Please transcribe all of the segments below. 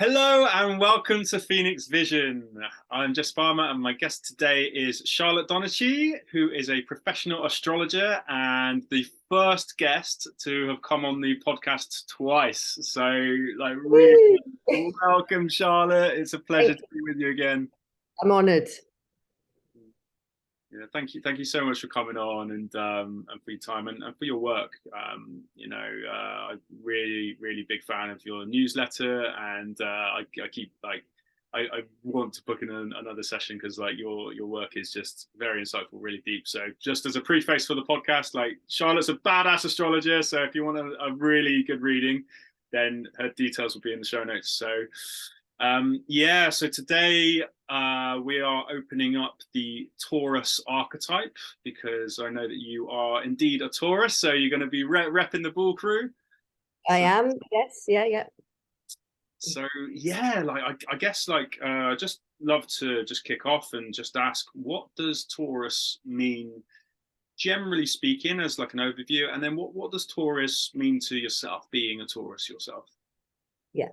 Hello and welcome to Phoenix Vision. I'm Jess Farmer and my guest today is Charlotte Donachie, who is a professional astrologer and the first guest to have come on the podcast twice. So, really welcome, Charlotte. It's a pleasure to be with you again. I'm honoured. Yeah, thank you so much for coming on and for your time and for your work. I'm really big fan of your newsletter, and I keep I want to book in another session because your work is just very insightful, really deep. So just as a preface for the podcast, Charlotte's a badass astrologer. So if you want a really good reading, then her details will be in the show notes. So so today we are opening up the Taurus archetype because I know that you are indeed a Taurus, so you're going to be repping the Bull Crew. I am, yes, yeah. So I guess just love to just kick off and just ask, what does Taurus mean, generally speaking, as like an overview, and then what does Taurus mean to yourself, being a Taurus yourself? Yeah.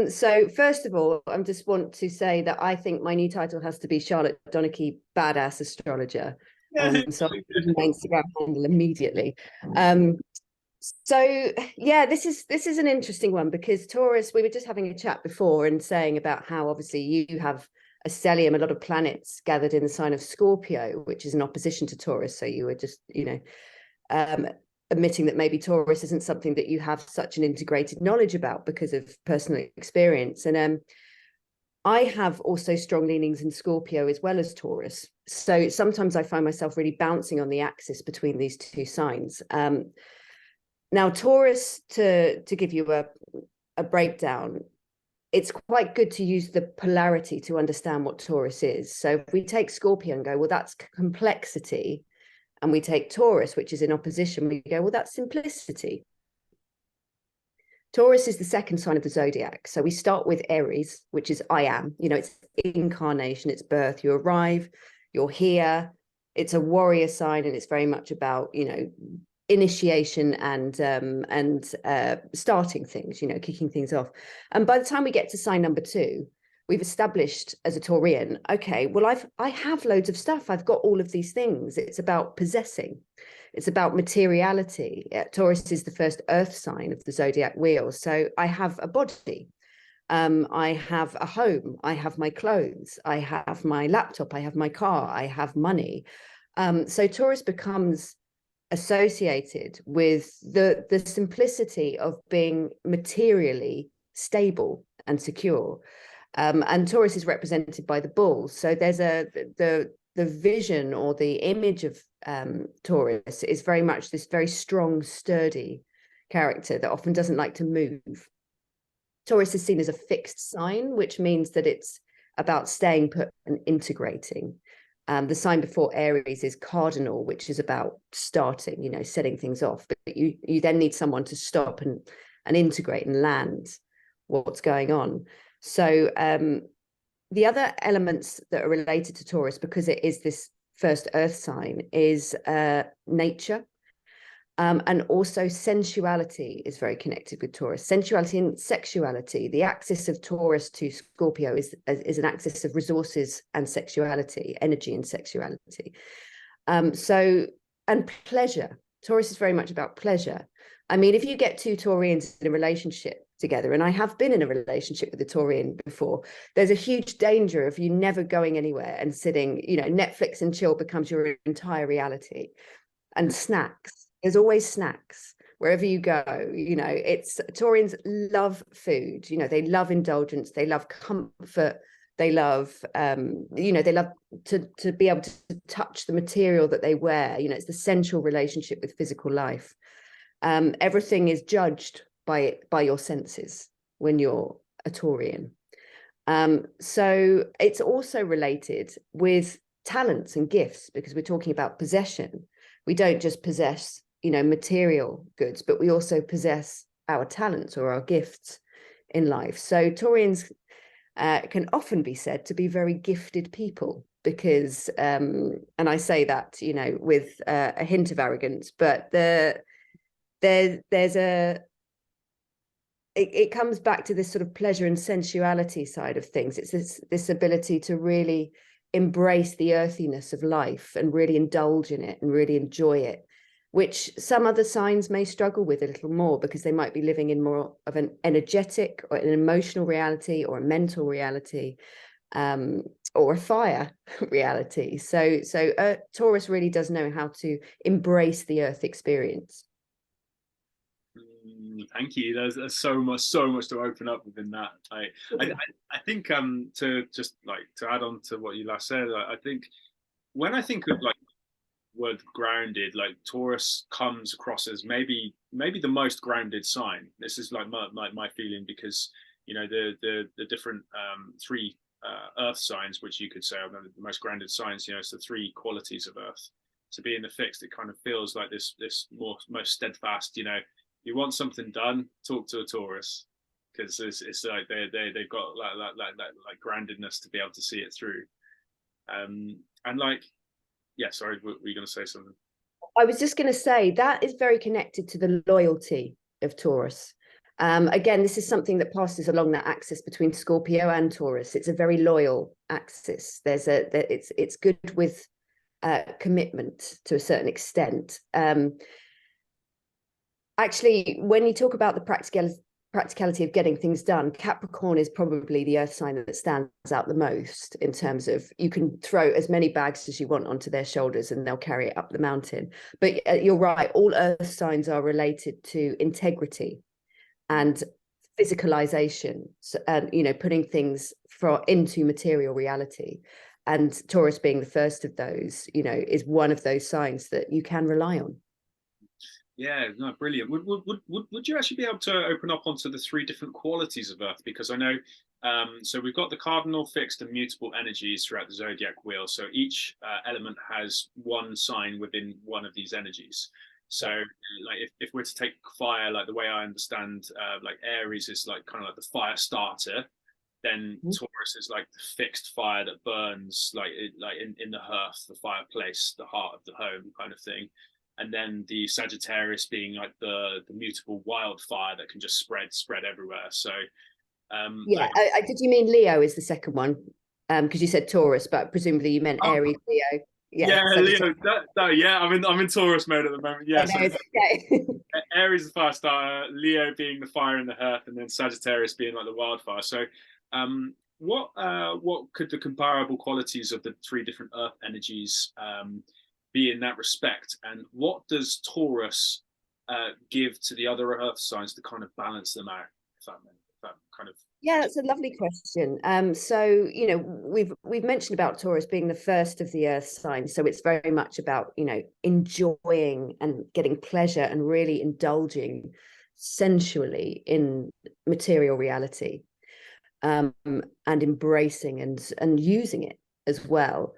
So first of all, I just want to say that I think my new title has to be Charlotte Donachie, Badass Astrologer. So I'll use my Instagram handle immediately. This is an interesting one because Taurus, we were just having a chat before and saying about how obviously you have a stellium, a lot of planets gathered in the sign of Scorpio, which is in opposition to Taurus. So you were just, admitting that maybe Taurus isn't something that you have such an integrated knowledge about because of personal experience. And I have also strong leanings in Scorpio as well as Taurus. So sometimes I find myself really bouncing on the axis between these two signs. Now, Taurus, to give you a breakdown, it's quite good to use the polarity to understand what Taurus is. So if we take Scorpio and go, well, that's complexity, and we take Taurus, which is in opposition, we go, well, that's simplicity. Taurus is the second sign of the zodiac. So we start with Aries, which is I am, it's incarnation, it's birth. You arrive, you're here. It's a warrior sign, and it's very much about, initiation and starting things, kicking things off. And by the time we get to sign number 2, we've established as a Taurian, okay, well, I have loads of stuff. I've got all of these things. It's about possessing. It's about materiality. Taurus is the first earth sign of the zodiac wheel. So I have a body. I have a home. I have my clothes. I have my laptop. I have my car. I have money. So Taurus becomes associated with the simplicity of being materially stable and secure. And Taurus is represented by the bull. So there's the vision or the image of Taurus is very much this very strong, sturdy character that often doesn't like to move. Taurus is seen as a fixed sign, which means that it's about staying put and integrating. The sign before Aries is cardinal, which is about starting, setting things off. But you then need someone to stop and integrate and land what's going on. So the other elements that are related to Taurus, because it is this first earth sign, is nature. And also sensuality is very connected with Taurus. Sensuality and sexuality. The axis of Taurus to Scorpio is an axis of resources and sexuality, energy and sexuality. And pleasure. Taurus is very much about pleasure. I mean, if you get two Taurians in a relationship together, and I have been in a relationship with a Taurian before, there's a huge danger of you never going anywhere and sitting, Netflix and chill becomes your entire reality. And snacks. There's always snacks wherever you go. It's Taurians love food. They love indulgence. They love comfort. They love, they love to be able to touch the material that they wear. It's the sensual relationship with physical life. Everything is judged by your senses when you're a Taurian. So it's also related with talents and gifts, because we're talking about possession. We don't just possess, material goods, but we also possess our talents or our gifts in life. So Taurians can often be said to be very gifted people because, and I say that, with a hint of arrogance, but there's it comes back to this sort of pleasure and sensuality side of things. It's this ability to really embrace the earthiness of life and really indulge in it and really enjoy it, which some other signs may struggle with a little more because they might be living in more of an energetic or an emotional reality or a mental reality, or a fire reality. So Taurus really does know how to embrace the earth experience. Thank you. There's so much to open up within that. I think to just like to add on to what you last said, I think when I think of like word grounded, like Taurus comes across as maybe the most grounded sign. This is like my feeling, because you know the different three earth signs, which you could say are the most grounded signs. You know, it's the three qualities of earth. To be in the fixed, it kind of feels like this most steadfast. You know, you want something done, talk to a Taurus, because it's like they've got like groundedness to be able to see it through. And like, yeah, sorry, were you going to say something? I was just going to say that is very connected to the loyalty of Taurus. Again, this is something that passes along that axis between Scorpio and Taurus. It's a very loyal axis. It's good with commitment to a certain extent. Actually, when you talk about the practicality of getting things done, Capricorn is probably the earth sign that stands out the most in terms of you can throw as many bags as you want onto their shoulders and they'll carry it up the mountain. But you're right, all earth signs are related to integrity and physicalization, and you know, putting things into material reality. And Taurus being the first of those, you know, is one of those signs that you can rely on. Yeah, no, brilliant. Would you actually be able to open up onto the three different qualities of Earth? Because I know, so we've got the cardinal, fixed, and mutable energies throughout the zodiac wheel. So each element has one sign within one of these energies. So, like, if we're to take fire, like the way I understand, like Aries is like kind of like the fire starter, then Taurus is like the fixed fire that burns, like in the hearth, the fireplace, the heart of the home, kind of thing. And then the Sagittarius being like the mutable wildfire that can just spread everywhere. So yeah, did you mean Leo is the second one? Because you said Taurus, but presumably you meant Aries, Leo. Yeah, Leo. Yeah, I'm in Taurus mode at the moment. Yeah, so okay. Aries is the fire starter, Leo being the fire in the hearth, and then Sagittarius being like the wildfire. So, what could the comparable qualities of the three different Earth energies be in that respect? And what does Taurus give to the other Earth signs to kind of balance them out? If that kind of Yeah, that's a lovely question. So you know, we've mentioned about Taurus being the first of the earth signs. So it's very much about, you know, enjoying and getting pleasure and really indulging sensually in material reality, and embracing and using it as well.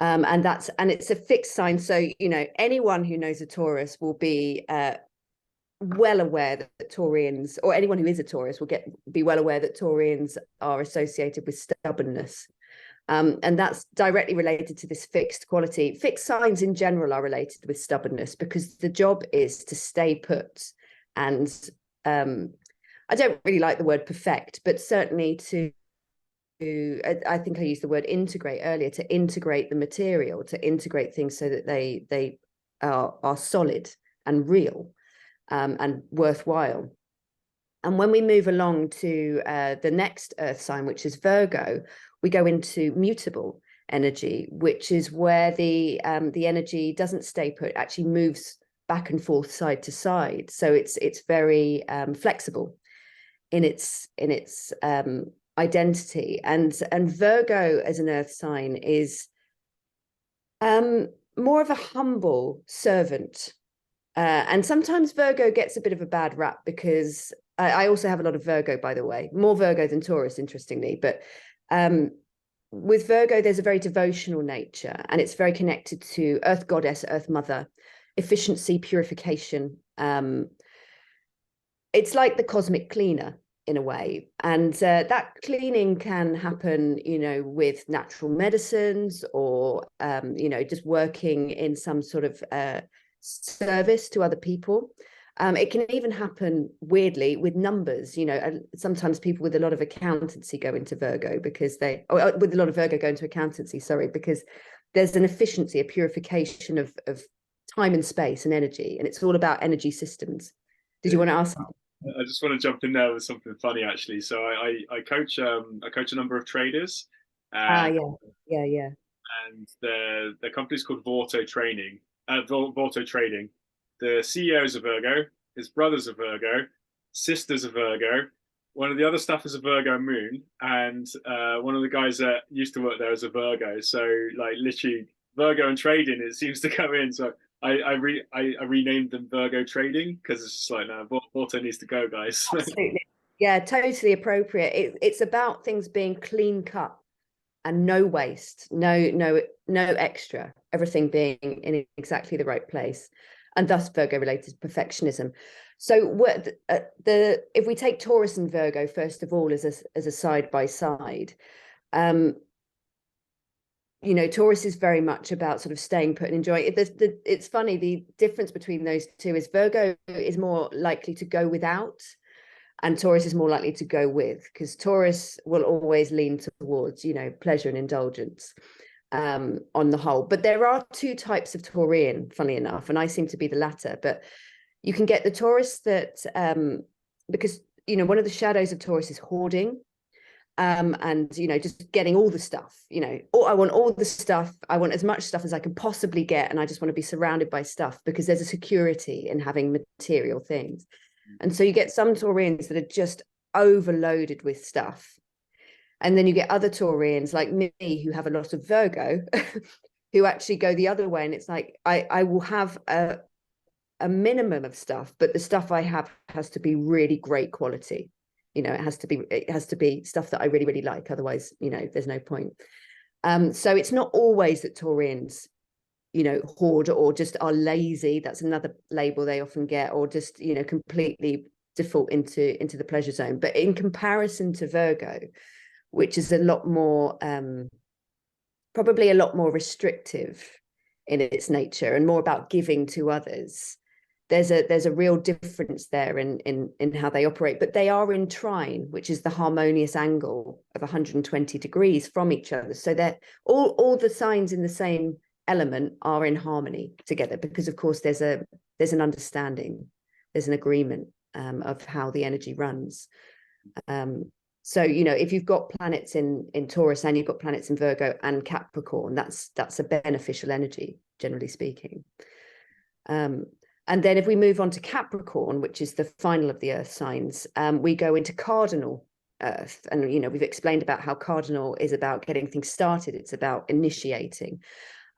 And it's a fixed sign. So, you know, anyone who knows a Taurus will be well aware that Taurians, or anyone who is a Taurus, will be well aware that Taurians are associated with stubbornness. And that's directly related to this fixed quality. Fixed signs in general are related with stubbornness because the job is to stay put. And I don't really like the word perfect, but certainly I think I used the word integrate earlier, to integrate the material, to integrate things so that they are solid and real. And worthwhile. And when we move along to the next earth sign, which is Virgo, we go into mutable energy, which is where the energy doesn't stay put, it actually moves back and forth, side to side. So it's very flexible in its identity. And Virgo as an earth sign is more of a humble servant. And sometimes Virgo gets a bit of a bad rap because I also have a lot of Virgo, by the way, more Virgo than Taurus, interestingly. But with Virgo, there's a very devotional nature, and it's very connected to Earth Goddess, Earth Mother, efficiency, purification. It's like the cosmic cleaner in a way. And that cleaning can happen, you know, with natural medicines or, you know, just working in some sort of service to other people. It can even happen weirdly with numbers. Sometimes people with a lot of accountancy go into Virgo because with a lot of Virgo go into accountancy, sorry, because there's an efficiency, a purification of time and space and energy, and it's all about energy systems. Did you want to ask? I just want to jump in there with something funny, actually. So I coach a number of traders, and Yeah. and the company's called Vorto Training, Vorto Trading. The CEO is a Virgo, his brother's a Virgo, sister's a Virgo. One of the other staff is a Virgo moon, and one of the guys that used to work there is a Virgo. So like literally Virgo and trading, it seems to come in. So I renamed them Virgo Trading because it's just like no, Vorto needs to go, guys. Absolutely. Yeah, totally appropriate. It's about things being clean cut and no waste, no extra, everything being in exactly the right place, and thus Virgo related perfectionism. So what if we take Taurus and Virgo first of all as a side by side, Taurus is very much about sort of staying put and enjoying it. It's funny, the difference between those two is Virgo is more likely to go without, and Taurus is more likely to go with, because Taurus will always lean towards, pleasure and indulgence on the whole. But there are two types of Taurian, funny enough, and I seem to be the latter. But you can get the Taurus that, because, one of the shadows of Taurus is hoarding. And just getting all the stuff, I want all the stuff, I want as much stuff as I can possibly get, and I just want to be surrounded by stuff because there's a security in having material things. And so you get some Taurians that are just overloaded with stuff, and then you get other Taurians like me who have a lot of Virgo who actually go the other way, and it's like I will have a minimum of stuff, but the stuff I have has to be really great quality. It has to be stuff that I really, really like. Otherwise, there's no point. So it's not always that Taurians, hoard or just are lazy. That's another label they often get, or just, completely default into the pleasure zone. But in comparison to Virgo, which is a lot more, probably a lot more restrictive in its nature and more about giving to others, there's a real difference there in how they operate. But they are in trine, which is the harmonious angle of 120 degrees from each other. So they're all the signs in the same element are in harmony together, because of course there's an understanding, there's an agreement of how the energy runs. So if you've got planets in Taurus and you've got planets in Virgo and Capricorn, that's a beneficial energy, generally speaking. And then if we move on to Capricorn, which is the final of the earth signs, we go into cardinal earth. And, we've explained about how cardinal is about getting things started. It's about initiating.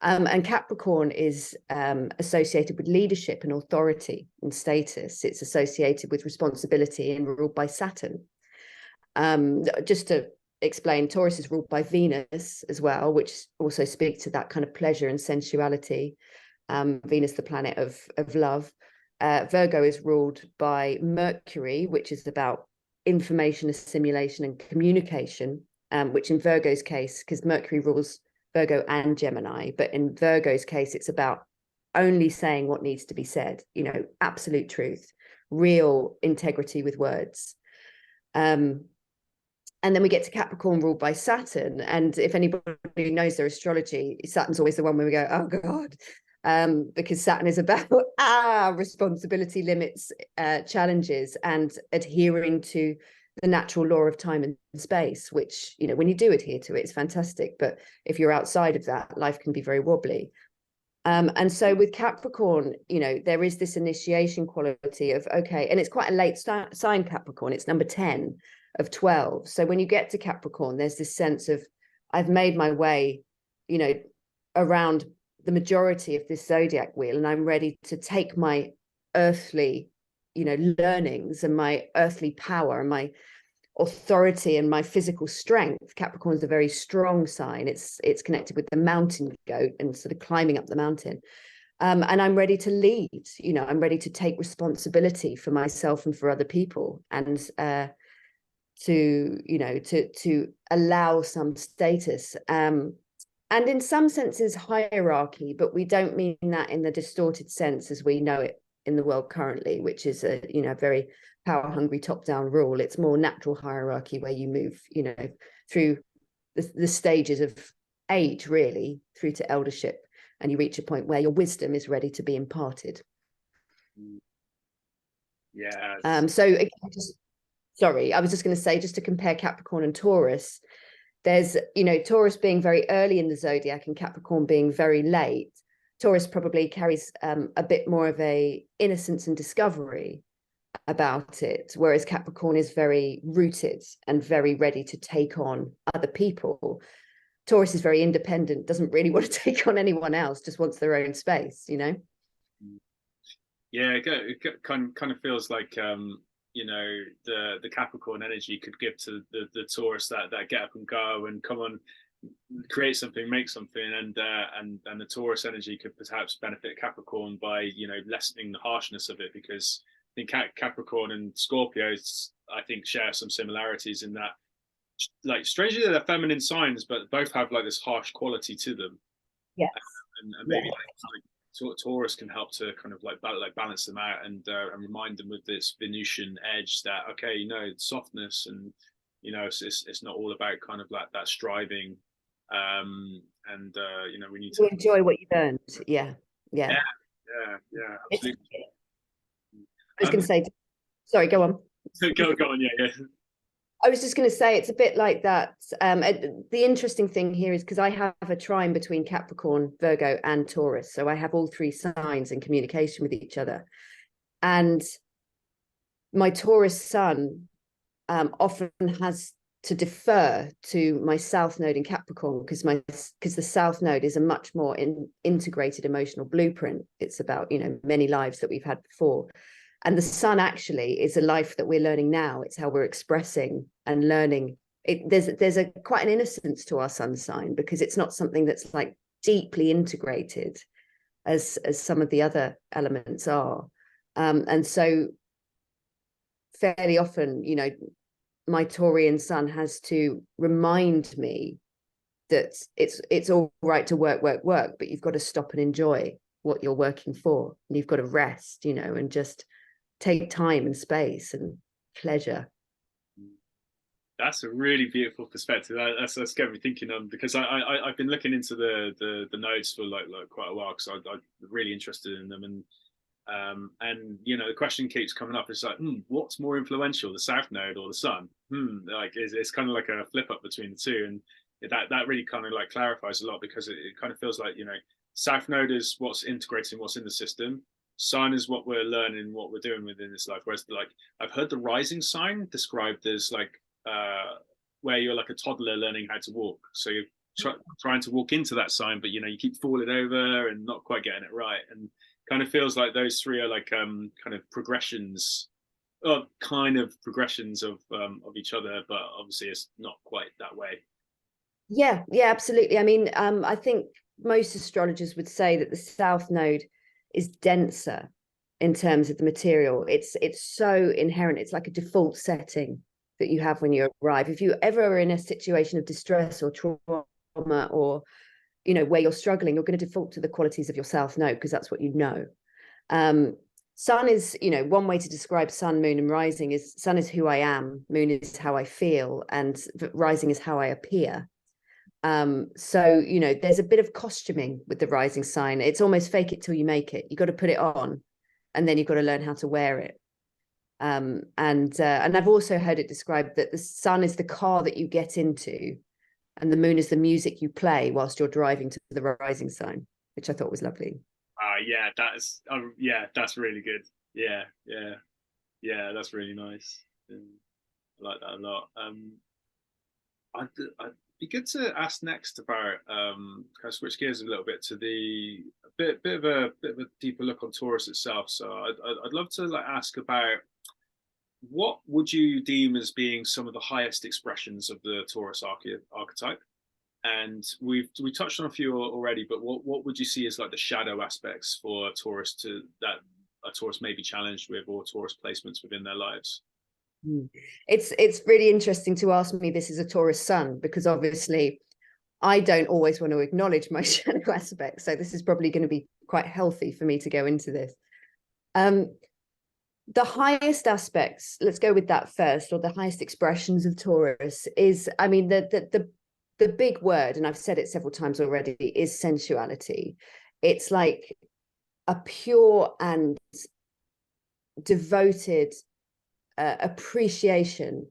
And Capricorn is associated with leadership and authority and status. It's associated with responsibility and ruled by Saturn. Just to explain, Taurus is ruled by Venus as well, which also speaks to that kind of pleasure and sensuality. Venus, the planet of love. Virgo is ruled by Mercury, which is about information assimilation and communication, which in Virgo's case, because Mercury rules Virgo and Gemini, but in Virgo's case, it's about only saying what needs to be said, absolute truth, real integrity with words. And then we get to Capricorn ruled by Saturn. And if anybody knows their astrology, Saturn's always the one where we go, oh God, because Saturn is about responsibility, limits, challenges, and adhering to the natural law of time and space, which, when you do adhere to it, it's fantastic. But if you're outside of that, life can be very wobbly. And so with Capricorn, there is this initiation quality of, okay, and it's quite a late sign, Capricorn. It's number 10 of 12. So when you get to Capricorn, there's this sense of, I've made my way, around the majority of this zodiac wheel, and I'm ready to take my earthly, learnings and my earthly power and my authority and my physical strength. Capricorn is a very strong sign. It's connected with the mountain goat and sort of climbing up the mountain. And I'm ready to lead. I'm ready to take responsibility for myself and for other people, and to allow some status. And in some senses hierarchy, but we don't mean that in the distorted sense as we know it in the world currently, which is a, you know, very power hungry top down rule. It's more natural hierarchy where you move, you know, through the stages of age really through to eldership, and you reach a point where your wisdom is ready to be imparted. Yeah. So again, sorry, I was just going to say, just to compare Capricorn and Taurus, there's, you know, Taurus being very early in the zodiac and Capricorn being very late. Taurus probably carries a bit more of a innocence and discovery about it, whereas Capricorn is very rooted and very ready to take on other people. Taurus is very independent, doesn't really want to take on anyone else, just wants their own space, you know? Yeah, it kind of feels like you know, the Capricorn energy could give to the Taurus that get up and go and come on, create something, make something, and the Taurus energy could perhaps benefit Capricorn by, you know, lessening the harshness of it, because I think Capricorn and Scorpios, I think, share some similarities in that, like, strangely they're feminine signs, but both have like this harsh quality to them. Yes. And maybe like Taurus can help to kind of like balance them out and remind them with this Venusian edge that, okay, you know, softness, and you know, it's not all about kind of like that striving, you know, we need to enjoy what you've earned. Yeah, absolutely. I was going to say, sorry, go on. Go on, yeah. I was just going to say, it's a bit like that. The interesting thing here is because I have a trine between Capricorn, Virgo, and Taurus. So I have all three signs in communication with each other. And my Taurus sun often has to defer to my South Node in Capricorn, because the South Node is a much more integrated emotional blueprint. It's about, you know, many lives that we've had before. And the sun actually is a life that we're learning now. It's how we're expressing and learning. There's a quite an innocence to our sun sign, because it's not something that's like deeply integrated as some of the other elements are. And so fairly often, you know, my Taurian sun has to remind me that it's all right to work, but you've got to stop and enjoy what you're working for. And you've got to rest, you know, and just take time and space and pleasure. That's a really beautiful perspective. That's got me thinking because I've been looking into the nodes for like quite a while, because I'm really interested in them, and you know, the question keeps coming up. It's like, what's more influential, the South Node or the Sun? Like it's kind of like a flip up between the two, and that really kind of like clarifies a lot, because it kind of feels like, you know, South Node is what's integrating what's in the system. Sign is what we're learning, what we're doing within this life. Whereas, like, I've heard the rising sign described as like where you're like a toddler learning how to walk. So you're trying to walk into that sign, but you know, you keep falling over and not quite getting it right. And kind of feels like those three are like kind of progressions, of each other, but obviously it's not quite that way. Yeah, absolutely. I mean, I think most astrologers would say that the South Node is denser in terms of the material. It's so inherent. It's like a default setting that you have when you arrive. If you ever are in a situation of distress or trauma, or, you know, where you're struggling, you're going to default to the qualities of your South Node, because that's what you know. Sun is, you know, one way to describe sun, moon, and rising is sun is who I am, moon is how I feel, and rising is how I appear. So, you know, there's a bit of costuming with the rising sign. It's almost fake it till you make it. You've got to put it on, and then you've got to learn how to wear it. And I've also heard it described that the sun is the car that you get into, and the moon is the music you play whilst you're driving to the rising sign, which I thought was lovely. Yeah, that's really good. Yeah, that's really nice. I like that a lot. I'd be good to ask next about kind of switch gears a little bit to the bit of a deeper look on Taurus itself. So I'd love to like ask about, what would you deem as being some of the highest expressions of the Taurus archetype? And we touched on a few already, but what would you see as like the shadow aspects for Taurus that a Taurus may be challenged with, or Taurus placements within their lives? It's really interesting to ask me this as a Taurus sun, because obviously I don't always want to acknowledge my shadow aspects. So this is probably going to be quite healthy for me to go into this. Um, the highest aspects, let's go with that first, or the highest expressions of Taurus is, I mean, the big word, and I've said it several times already, is sensuality. It's like a pure and devoted appreciation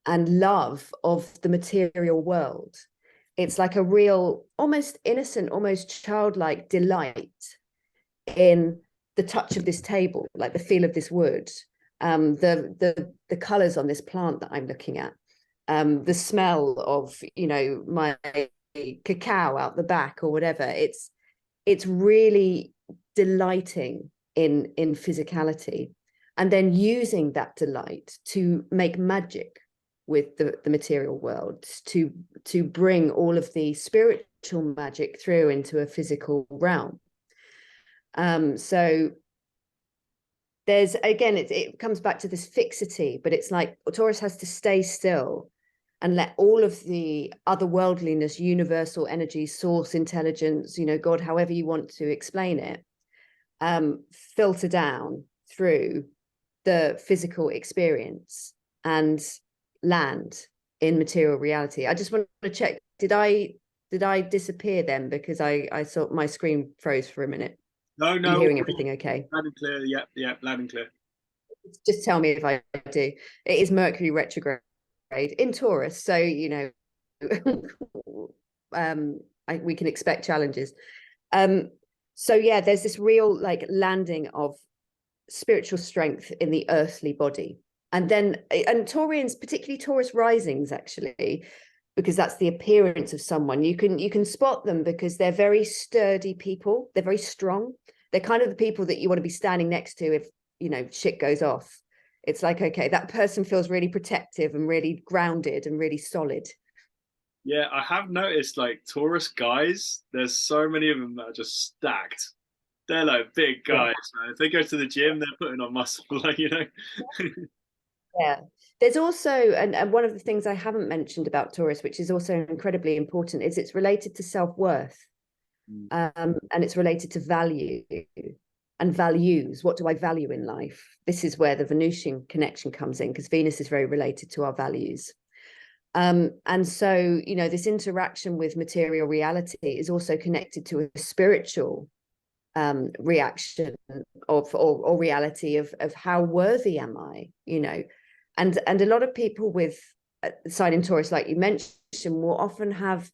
and love of the material world. It's like a real, almost innocent, almost childlike delight in the touch of this table, like the feel of this wood, the colors on this plant that I'm looking at, the smell of, you know, my cacao out the back or whatever. It's really delighting in physicality, and then using that delight to make magic with the material world, to bring all of the spiritual magic through into a physical realm. So there's, again, it comes back to this fixity, but it's like Taurus has to stay still and let all of the otherworldliness, universal energy, source intelligence, you know, God, however you want to explain it, filter down through the physical experience and land in material reality. I just want to check, did I disappear then, because I saw my screen froze for a minute? No, Are you no, hearing everything okay? loud and clear. Yep, yep, loud and clear. Just tell me if I do. It is Mercury retrograde in Taurus, so you know, we can expect challenges. So yeah, there's this real like landing of spiritual strength in the earthly body, and Taurians, particularly Taurus risings, actually, because that's the appearance of someone. You can spot them because they're very sturdy people. They're very strong. They're kind of the people that you want to be standing next to if, you know, shit goes off. It's like, okay, that person feels really protective and really grounded and really solid. Yeah, I have noticed like Taurus guys, there's so many of them that are just stacked. They're like big Yeah. guys, man. If they go to the gym, they're putting on muscle, like, you know. Yeah. There's also, and one of the things I haven't mentioned about Taurus, which is also incredibly important, is it's related to self-worth. Mm. And it's related to value and values. What do I value in life? This is where the Venusian connection comes in, because Venus is very related to our values. And so, you know, this interaction with material reality is also connected to a spiritual reaction or reality of how worthy am I, you know. And a lot of people with sign in Taurus, like you mentioned, will often have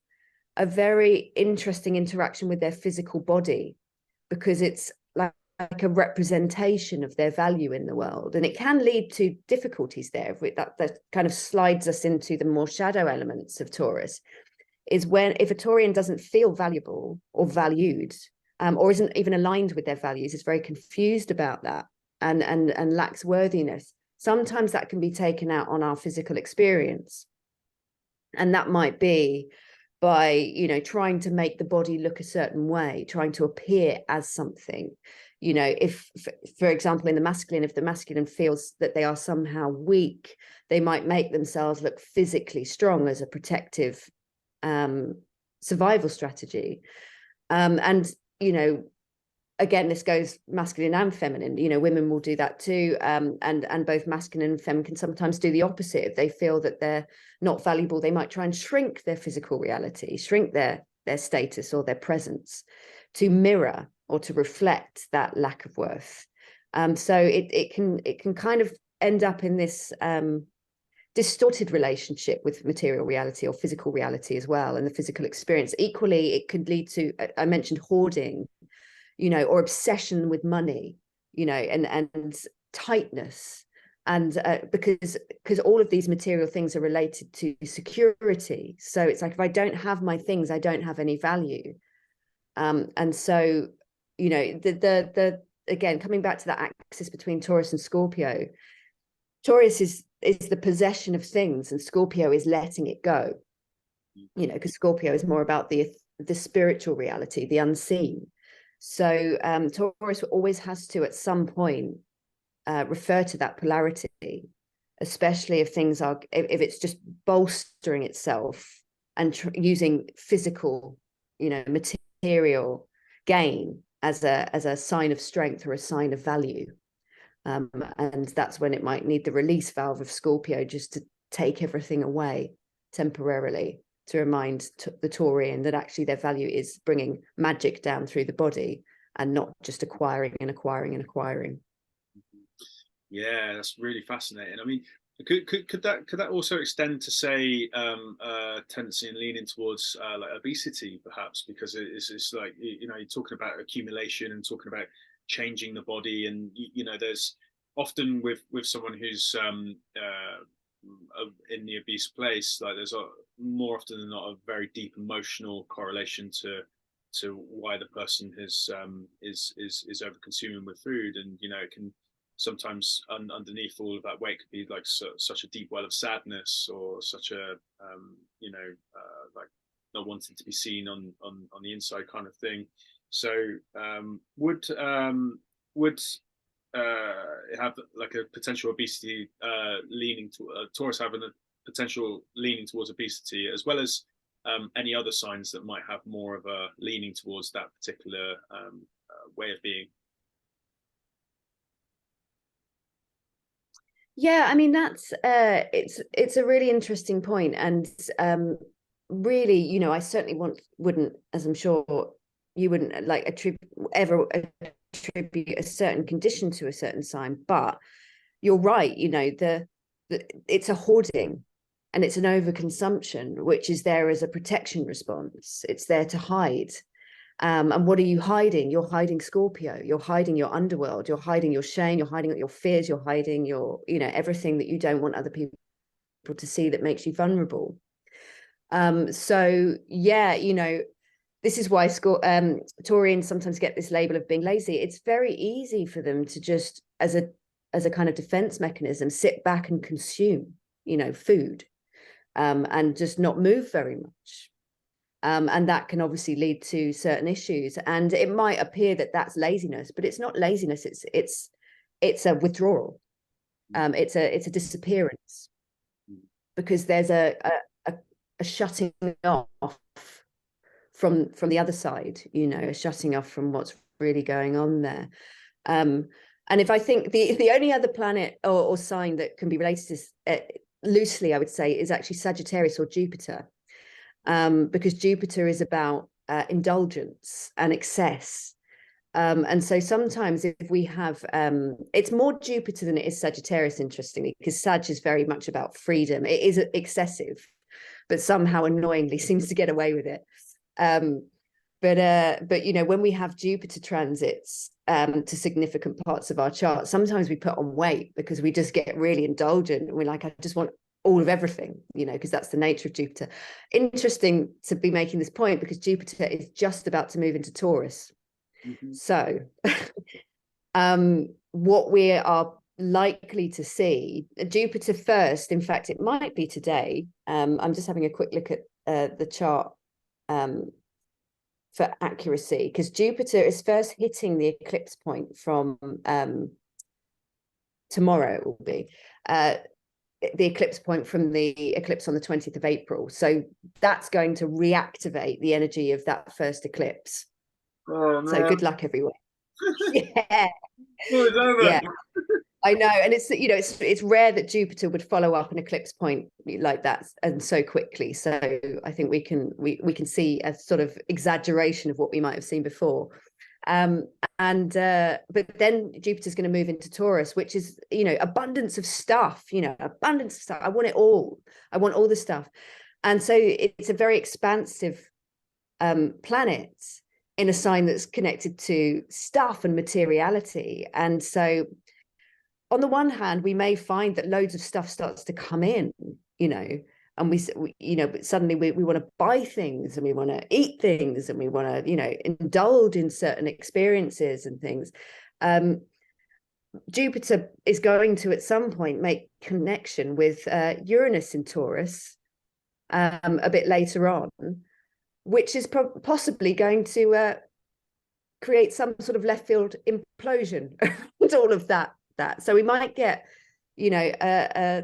a very interesting interaction with their physical body, because it's like a representation of their value in the world, and it can lead to difficulties there. That kind of slides us into the more shadow elements of Taurus, is when if a Taurian doesn't feel valuable or valued, or isn't even aligned with their values, is very confused about that, and lacks worthiness. Sometimes that can be taken out on our physical experience, and that might be by, you know, trying to make the body look a certain way, trying to appear as something. You know, if, for example, in the masculine, if the masculine feels that they are somehow weak, they might make themselves look physically strong as a protective survival strategy. And, you know, again, this goes masculine and feminine. You know, women will do that too, and both masculine and feminine can sometimes do the opposite. If they feel that they're not valuable, they might try and shrink their physical reality, shrink their status or their presence, to mirror or to reflect that lack of worth. So it can kind of end up in this distorted relationship with material reality or physical reality as well, and the physical experience. Equally, it could lead to, I mentioned hoarding, you know, or obsession with money, you know, and tightness. And because all of these material things are related to security. So it's like, if I don't have my things, I don't have any value. And so, you know, the again, coming back to that axis between Taurus and Scorpio, Taurus is the possession of things, and Scorpio is letting it go. You know, because Scorpio is more about the spiritual reality, the unseen. So Taurus always has to, at some point, refer to that polarity, especially if things are, if it's just bolstering itself and using physical, you know, material gain as a sign of strength or a sign of value. And that's when it might need the release valve of Scorpio, just to take everything away temporarily, to remind the Taurian that actually their value is bringing magic down through the body and not just acquiring and acquiring and acquiring. Yeah, that's really fascinating. I mean, could that also extend to, say, tendency and leaning towards like obesity, perhaps, because it's like, you know, you're talking about accumulation and talking about changing the body, and you know, there's often with someone who's in the obese place, like there's more often than not a very deep emotional correlation to why the person is over consuming with food, and you know, it can sometimes underneath all of that weight could be like such a deep well of sadness, or such a you know, like not wanting to be seen on the inside kind of thing. So would have like a potential obesity leaning to Taurus having a potential leaning towards obesity, as well as any other signs that might have more of a leaning towards that particular way of being? Yeah, I mean, that's it's a really interesting point, and really, you know, I certainly wouldn't, as I'm sure you wouldn't, like ever attribute a certain condition to a certain sign, but you're right, you know, it's a hoarding and it's an overconsumption, which is there as a protection response. It's there to hide. And what are you hiding? You're hiding Scorpio. You're hiding your underworld. You're hiding your shame. You're hiding your fears. You're hiding your, you know, everything that you don't want other people to see that makes you vulnerable. So yeah, you know, this is why Taurians sometimes get this label of being lazy. It's very easy for them to just, as a kind of defense mechanism, sit back and consume, you know, food, and just not move very much. And that can obviously lead to certain issues. And it might appear that that's laziness, but it's not laziness. It's a withdrawal. It's a disappearance, because there's a shutting off from the other side, you know, a shutting off from what's really going on there. And if I think the only other planet or sign that can be related to this, loosely, I would say, is actually Sagittarius or Jupiter. Because Jupiter is about indulgence and excess. And so sometimes if we have, it's more Jupiter than it is Sagittarius, interestingly, because Sag is very much about freedom. It is excessive, but somehow annoyingly seems to get away with it. But you know, when we have Jupiter transits to significant parts of our chart, sometimes we put on weight because we just get really indulgent, and we're like, I just want all of everything, you know, because that's the nature of Jupiter. Interesting to be making this point, because Jupiter is just about to move into Taurus. Mm-hmm. So what we are likely to see, Jupiter first, in fact, it might be today. I'm just having a quick look at the chart for accuracy, because Jupiter is first hitting the eclipse point from tomorrow. It will be the eclipse point from the eclipse on the 20th of April. So that's going to reactivate the energy of that first eclipse. Oh, no. So good luck, everyone. Yeah. Oh, it's over. Yeah. I know, and it's, you know, it's rare that Jupiter would follow up an eclipse point like that and so quickly. So I think we can see a sort of exaggeration of what we might have seen before. But then Jupiter's going to move into Taurus, which is, you know, abundance of stuff. You know, abundance of stuff. I want it all. I want all the stuff, and so it's a very expansive planet in a sign that's connected to stuff and materiality, and so, on the one hand, we may find that loads of stuff starts to come in, you know, and we you know, but suddenly we want to buy things, and we want to eat things, and we want to, you know, indulge in certain experiences and things. Jupiter is going to at some point make connection with Uranus in Taurus a bit later on, which is possibly going to create some sort of left field implosion and all of that. So we might get, you know, a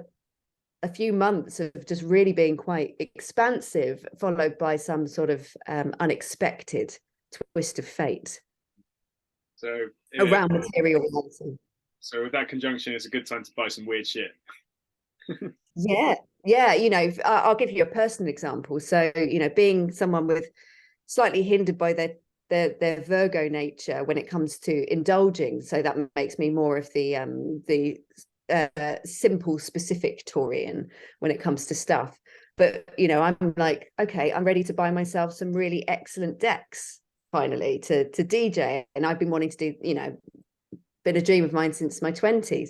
few months of just really being quite expansive, followed by some sort of unexpected twist of fate. So around material reality. so with that conjunction, it's a good time to buy some weird shit. Yeah, you know, I'll give you a personal example. So, you know, being someone with slightly hindered by their Virgo nature when it comes to indulging, so that makes me more of the simple, specific Taurian when it comes to stuff. But you know, I'm like, okay, I'm ready to buy myself some really excellent decks finally to DJ, and I've been wanting to do, you know, been a dream of mine since my 20s.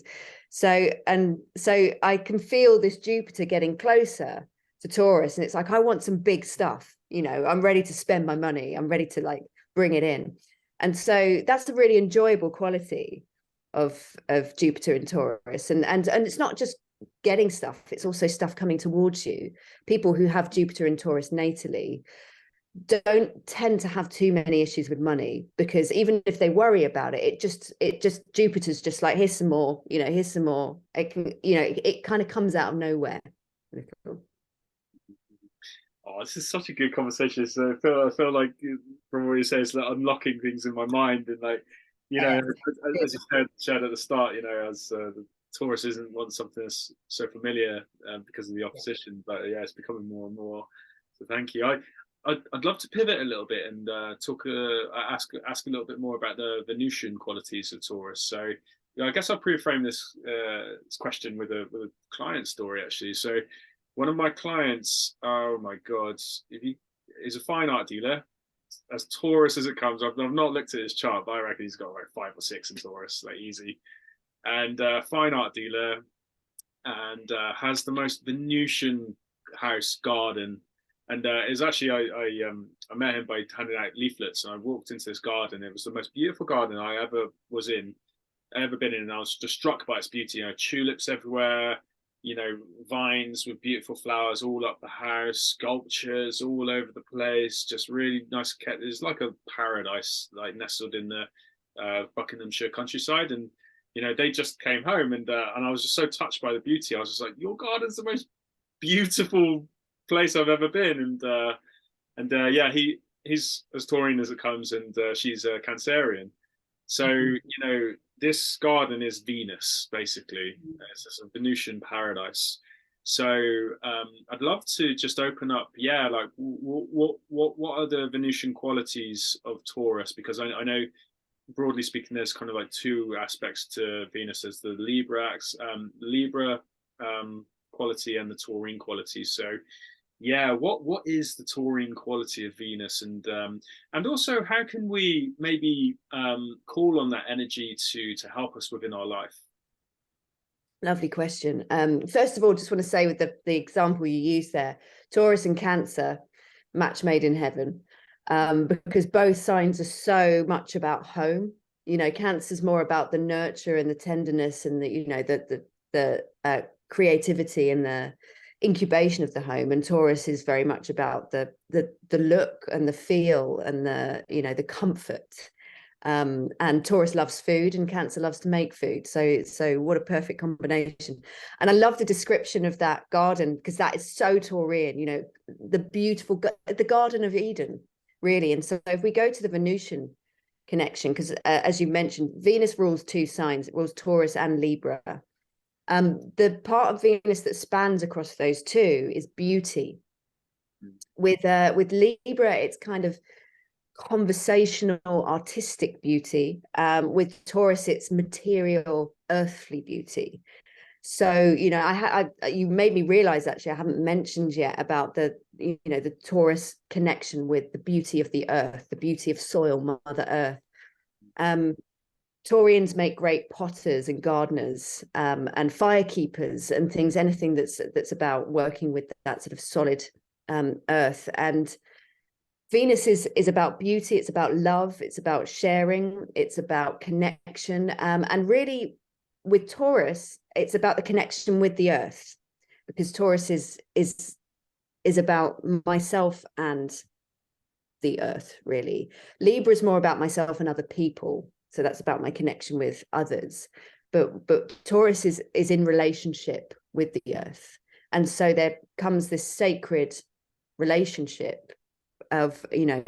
So I can feel this Jupiter getting closer to Taurus, and it's like I want some big stuff. You know, I'm ready to spend my money. I'm ready to like bring it in, and so that's a really enjoyable quality of Jupiter in Taurus. And it's not just getting stuff; it's also stuff coming towards you. People who have Jupiter in Taurus natally don't tend to have too many issues with money, because even if they worry about it, it just Jupiter's just like, here's some more, you know, here's some more. It can, you know, it kind of comes out of nowhere. Oh, this is such a good conversation. So I feel like from what you say, it's like unlocking things in my mind, and like, you know, as you said at the start, you know, as the Taurus isn't one something that's so familiar because of the opposition, but yeah, it's becoming more and more. So thank you. I'd love to pivot a little bit and ask a little bit more about the Venusian qualities of Taurus. So yeah, I guess I'll pre-frame this question with a client story actually. So one of my clients, oh my god, he's a fine art dealer, as Taurus as it comes. I've not looked at his chart, but I reckon he's got like 5 or 6 in Taurus, like easy. And fine art dealer, and has the most Venusian house garden. And it's actually I met him by handing out leaflets, and I walked into this garden. It was the most beautiful garden I ever been in, and I was just struck by its beauty. You know, tulips everywhere, you know, vines with beautiful flowers all up the house, sculptures all over the place, just really nice. It's like a paradise, like nestled in the Buckinghamshire countryside. And you know, they just came home, and I was just so touched by the beauty. I was just like, your garden's the most beautiful place I've ever been. And yeah, he's as Taurian as it comes, and she's a Cancerian. So you know, this garden is Venus basically. It's a Venusian paradise. So I'd love to just open up, yeah, like what are the Venusian qualities of Taurus? Because I know, broadly speaking, there's kind of like 2 aspects to Venus. There's the Libra quality and the Taurine quality. So yeah, what is the Taurine quality of Venus, and also how can we maybe call on that energy to help us within our life? Lovely question. First of all, just want to say with the example you used there, Taurus and Cancer, match made in heaven, because both signs are so much about home. You know, Cancer's more about the nurture and the tenderness and the, you know, the creativity and the incubation of the home, and Taurus is very much about the look and the feel and the, you know, the comfort. And Taurus loves food and Cancer loves to make food. So what a perfect combination. And I love the description of that garden, because that is so Taurian, you know, the Garden of Eden, really. And so if we go to the Venusian connection, because as you mentioned, Venus rules 2 signs. It rules Taurus and Libra. The part of Venus that spans across those 2 is beauty. With Libra, it's kind of conversational, artistic beauty. With Taurus, it's material, earthly beauty. So, you know, you made me realize, actually, I haven't mentioned yet about the, you know, the Taurus connection with the beauty of the earth, the beauty of soil, Mother Earth. Taurians make great potters and gardeners, and firekeepers and things, anything that's about working with that sort of solid earth. And Venus is about beauty, it's about love, it's about sharing, it's about connection. And really with Taurus, it's about the connection with the earth, because Taurus is about myself and the earth, really. Libra is more about myself and other people. So that's about my connection with others. But Taurus is in relationship with the earth. And so there comes this sacred relationship of, you know,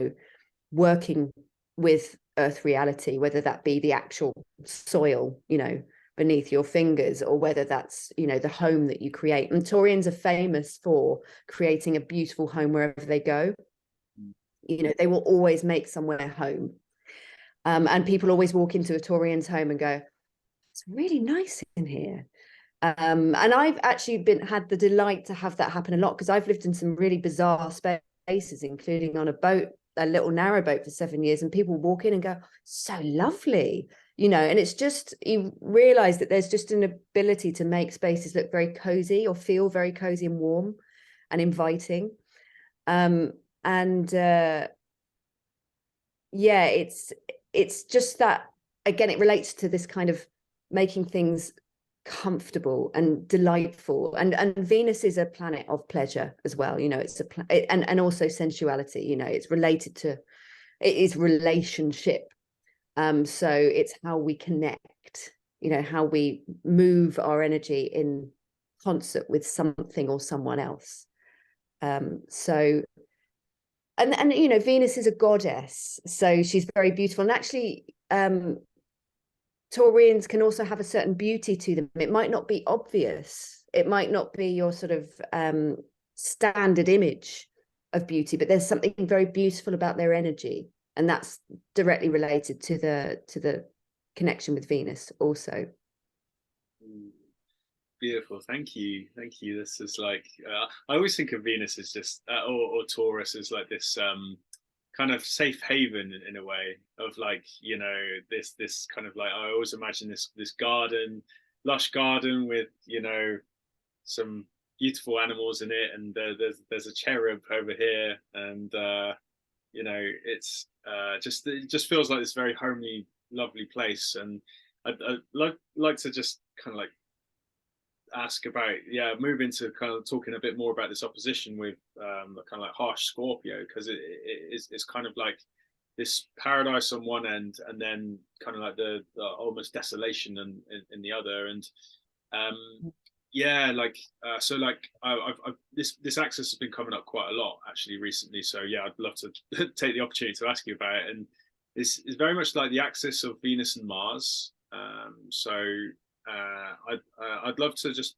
working with earth reality, whether that be the actual soil, you know, beneath your fingers, or whether that's, you know, the home that you create. And Taurians are famous for creating a beautiful home wherever they go. You know, they will always make somewhere home. And people always walk into a Taurian's home and go, it's really nice in here. And I've actually had the delight to have that happen a lot, because I've lived in some really bizarre spaces, including on a boat, a little narrow boat, for 7 years, and people walk in and go, so lovely, you know. And it's just, you realize that there's just an ability to make spaces look very cozy, or feel very cozy and warm and inviting. Yeah, it's just that, again, it relates to this kind of making things comfortable and delightful, and Venus is a planet of pleasure as well, you know. It's and also sensuality, you know. It's related to, it is relationship. So it's how we connect, you know, how we move our energy in concert with something or someone else. So and you know, Venus is a goddess, so she's very beautiful. And actually, Taurians can also have a certain beauty to them. It might not be obvious. It might not be your sort of standard image of beauty, but there's something very beautiful about their energy, and that's directly related to the connection with Venus also. Beautiful, thank you. This is like, I always think of Venus as just or Taurus as like this kind of safe haven in a way, of like, you know, this kind of like, I always imagine this garden, lush garden with, you know, some beautiful animals in it, and there's a cherub over here, and you know, it's it just feels like this very homely, lovely place. And I'd like to just kind of like ask about, yeah, move into kind of talking a bit more about this opposition with kind of like harsh Scorpio, because it's kind of like this paradise on one end, and then kind of like the almost desolation in the other. And yeah, like so like I've this axis has been coming up quite a lot actually recently, so yeah, I'd love to take the opportunity to ask you about it. And it's very much like the axis of Venus and Mars. So I'd love to just,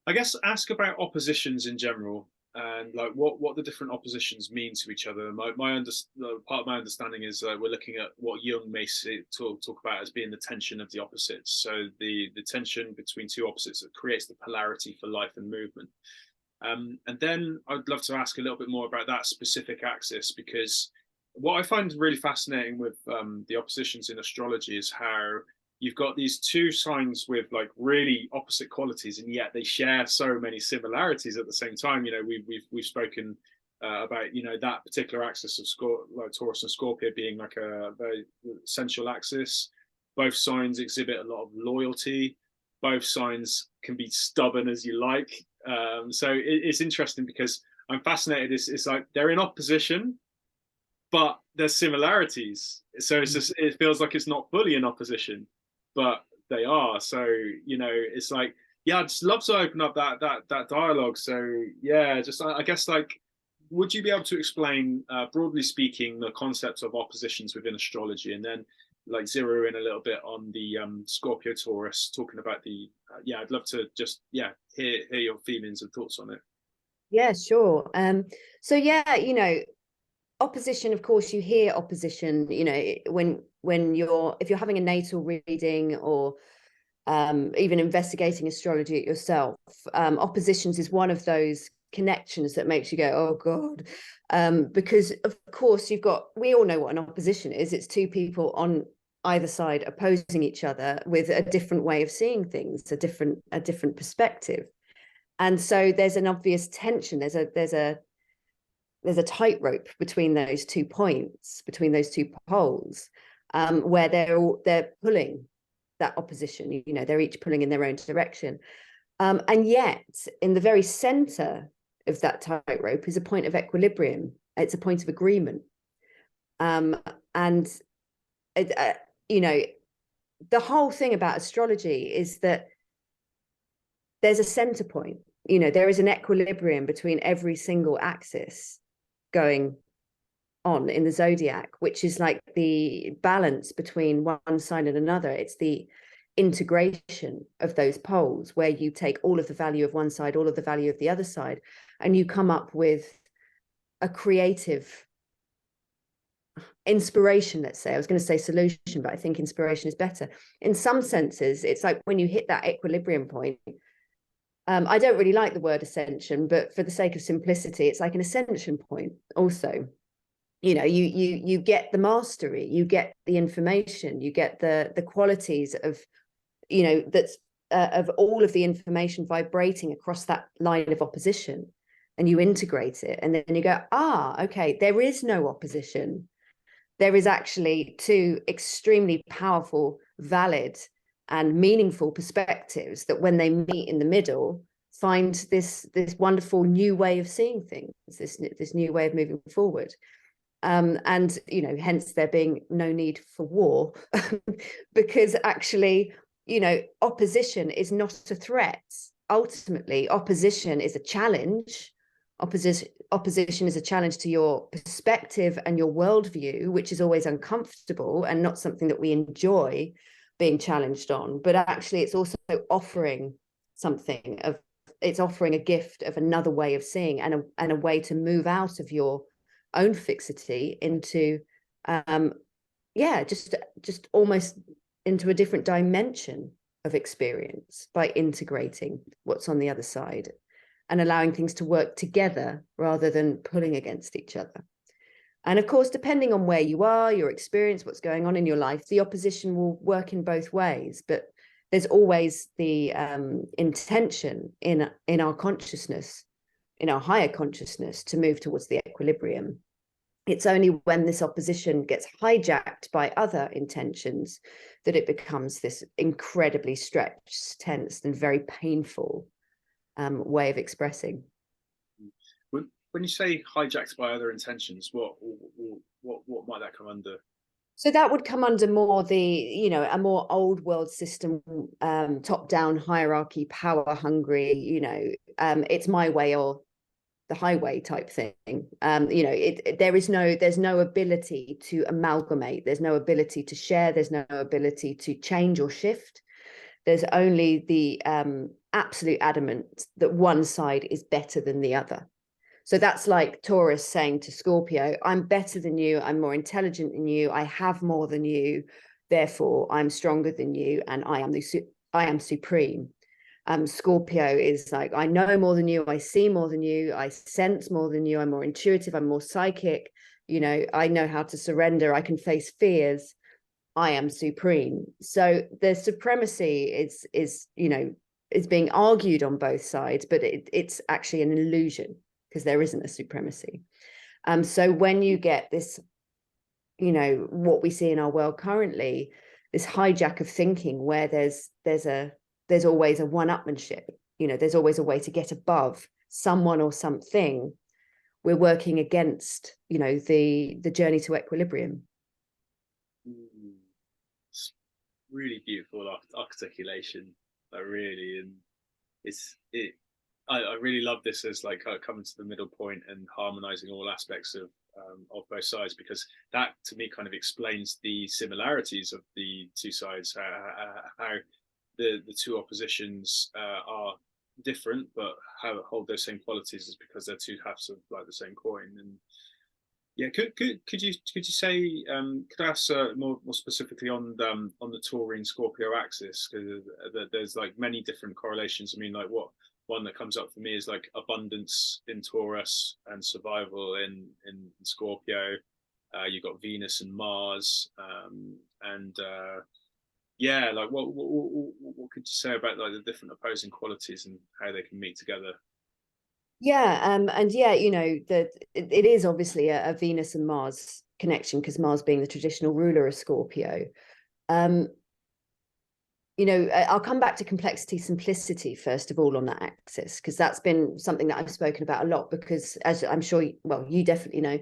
I guess, ask about oppositions in general, and like what the different oppositions mean to each other. Part of my understanding is we're looking at what Jung may talk about as being the tension of the opposites. So the tension between two opposites that creates the polarity for life and movement. And then I'd love to ask a little bit more about that specific axis, because what I find really fascinating with the oppositions in astrology is how you've got these two signs with like really opposite qualities, and yet they share so many similarities at the same time. You know, we've spoken about, you know, that particular axis of like Taurus and Scorpio being like a very sensual axis. Both signs exhibit a lot of loyalty. Both signs can be stubborn as you like. So it's interesting because I'm fascinated. It's like they're in opposition, but there's similarities. So it's just, it feels like it's not fully in opposition, but they are. So, you know, it's like, yeah, I'd just love to open up that dialogue. So yeah, just I guess, like, would you be able to explain, broadly speaking, the concepts of oppositions within astrology, and then like zero in a little bit on the Scorpio Taurus, talking about the yeah, I'd love to just hear your feelings and thoughts on it. Yeah, sure. So yeah, you know, opposition, of course, you hear opposition, you know, when if you're having a natal reading, or even investigating astrology yourself, oppositions is one of those connections that makes you go, oh God, because of course we all know what an opposition is. It's two people on either side opposing each other with a different way of seeing things, a different perspective. And so there's an obvious tension. There's a tightrope between those 2 points, between those two poles, where they're pulling that opposition. You know, they're each pulling in their own direction, and yet in the very center of that tightrope is a point of equilibrium. It's a point of agreement, and you know, the whole thing about astrology is that there's a center point. You know, there is an equilibrium between every single axis going on in the zodiac, which is like the balance between one side and another. It's the integration of those poles, where you take all of the value of one side, all of the value of the other side, and you come up with a creative inspiration. Let's say, I was going to say solution, but I think inspiration is better. In some senses, it's like when you hit that equilibrium point. I don't really like the word ascension, but for the sake of simplicity, it's like an ascension point also. You know, you get the mastery, you get the information, you get the qualities of, you know, that's of all of the information vibrating across that line of opposition, and you integrate it, and then you go, okay, there is no opposition. There is actually two extremely powerful, valid, and meaningful perspectives that, when they meet in the middle, find this wonderful new way of seeing things, this new way of moving forward. And, you know, hence there being no need for war, because actually, you know, opposition is not a threat. Ultimately, opposition is a challenge. Opposition is a challenge to your perspective and your worldview, which is always uncomfortable and not something that we enjoy being challenged on. But actually, it's also offering something of, it's offering a gift of another way of seeing, and a way to move out of your own fixity into just almost into a different dimension of experience, by integrating what's on the other side and allowing things to work together rather than pulling against each other. And of course, depending on where you are, your experience, what's going on in your life, the opposition will work in both ways. But there's always the intention in our consciousness, in our higher consciousness, to move towards the equilibrium. It's only when this opposition gets hijacked by other intentions that it becomes this incredibly stretched, tense, and very painful way of expressing. When you say hijacked by other intentions, what might that come under? So that would come under more the, you know, a more old world system, top-down hierarchy, power hungry, you know, it's my way or the highway type thing. You know, there's no ability to amalgamate, there's no ability to share, there's no ability to change or shift. There's only the absolute adamant that one side is better than the other. So that's like Taurus saying to Scorpio, I'm better than you, I'm more intelligent than you, I have more than you, therefore I'm stronger than you, and I am supreme. Scorpio is like, I know more than you, I see more than you, I sense more than you, I'm more intuitive, I'm more psychic, you know, I know how to surrender, I can face fears, I am supreme. So the supremacy is you know, is being argued on both sides, but it's actually an illusion, because there isn't a supremacy. So when you get this, you know, what we see in our world currently, this hijack of thinking, where there's always a one-upmanship, you know, there's always a way to get above someone or something, we're working against, you know, the journey to equilibrium. It's really beautiful articulation, really, and I really love this as like coming to the middle point and harmonizing all aspects of both sides, because that to me kind of explains the similarities of the two sides, how the two oppositions are different but how hold those same qualities, is because they're two halves of like the same coin. And yeah, could you say could I ask more specifically on the Taurine Scorpio axis, because there's like many different correlations. I mean, like what one that comes up for me is like abundance in Taurus and survival in Scorpio. You've got Venus and Mars, and yeah, like what could you say about like the different opposing qualities and how they can meet together? Yeah, and yeah, you know, that it is obviously a Venus and Mars connection, because Mars being the traditional ruler of Scorpio. You know, I'll come back to complexity, simplicity first of all on that axis, because that's been something that I've spoken about a lot, because as I'm sure, well, you definitely know,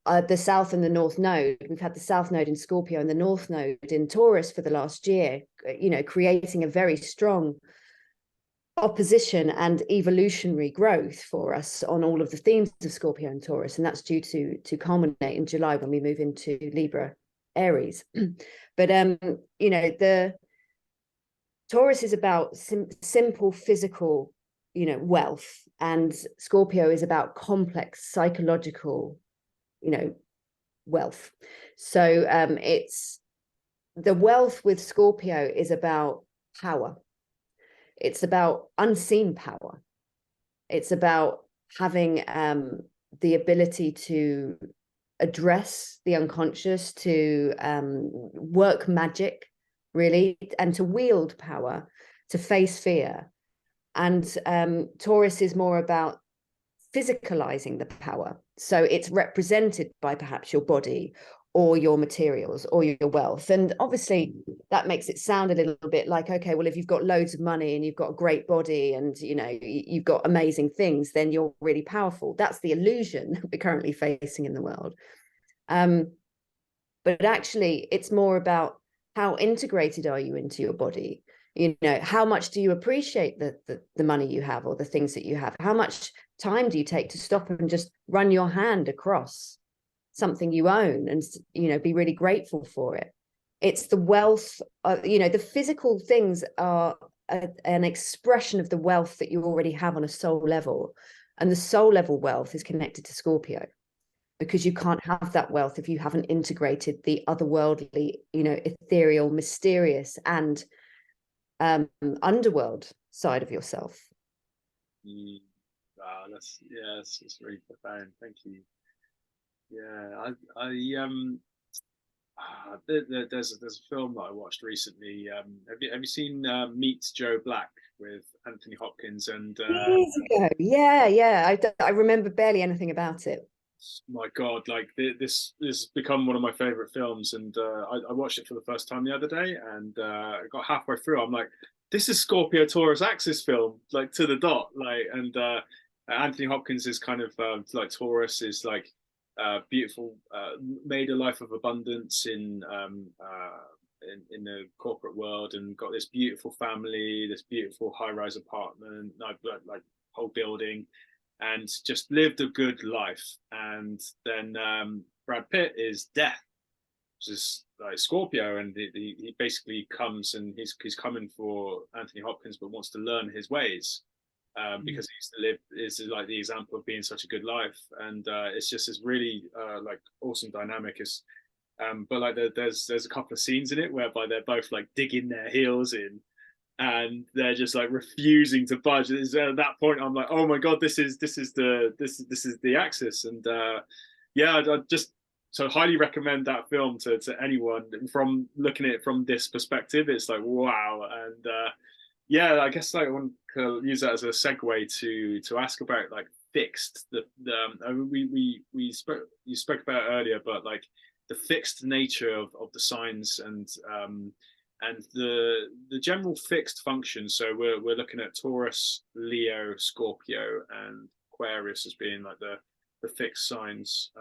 the South and the North Node, we've had the South Node in Scorpio and the North Node in Taurus for the last year, you know, creating a very strong opposition and evolutionary growth for us on all of the themes of Scorpio and Taurus, and that's due to culminate in July when we move into Libra Aries. But you know, the Taurus is about simple physical, you know, wealth, and Scorpio is about complex psychological, you know, wealth. So it's the wealth with Scorpio is about power. It's about unseen power. It's about having the ability to address the unconscious, to work magic, really, and to wield power, to face fear. And Taurus is more about physicalizing the power. So it's represented by perhaps your body or your materials or your wealth. And obviously that makes it sound a little bit like, okay, well, if you've got loads of money and you've got a great body and, you know, you've got amazing things, then you're really powerful. That's the illusion we're currently facing in the world. But actually it's more about how integrated are you into your body? You know, how much do you appreciate the money you have or the things that you have? How much time do you take to stop and just run your hand across something you own and, you know, be really grateful for it? It's the wealth, you know, the physical things are an expression of the wealth that you already have on a soul level. And the soul level wealth is connected to Scorpio, because you can't have that wealth if you haven't integrated the otherworldly, you know, ethereal, mysterious, and underworld side of yourself. Wow, it's very profound. Thank you. Yeah, there's a film that I watched recently. Have you seen Meet Joe Black with Anthony Hopkins and Years ago. Yeah. I remember barely anything about it. my God, like this has become one of my favorite films, and I watched it for the first time the other day, and I got halfway through. I'm like, this is Scorpio Taurus axis film, like to the dot, like, and Anthony Hopkins is kind of like Taurus is like beautiful, made a life of abundance in the corporate world, and got this beautiful family, this beautiful high-rise apartment, like whole building, and just lived a good life. And then Brad Pitt is death, which is like Scorpio, and he basically comes and he's coming for Anthony Hopkins, but wants to learn his ways. Because he used to live is like the example of being such a good life, and it's just this really like awesome dynamic. Is but like there's a couple of scenes in it whereby they're both like digging their heels in, and they're just like refusing to budge. At that point, I'm like, oh my God, this is the axis, and yeah, I just so highly recommend that film to anyone from looking at it from this perspective. It's like wow, and yeah, I guess like I want to use that as a segue to ask about like fixed we spoke you spoke about earlier, but like the fixed nature of the signs and the general fixed function. So we're looking at Taurus, Leo, Scorpio, and Aquarius as being like the fixed signs.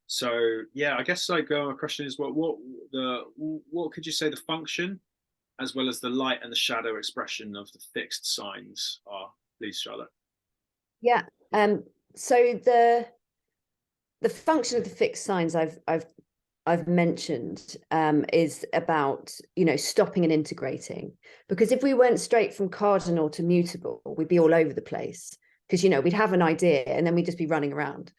So yeah, I guess like my question is what could you say the function as well as the light and the shadow expression of the fixed signs are, please, Charlotte? Yeah. So the function of the fixed signs I've mentioned is about, you know, stopping and integrating. Because if we went straight from cardinal to mutable, we'd be all over the place. Because, you know, we'd have an idea and then we'd just be running around.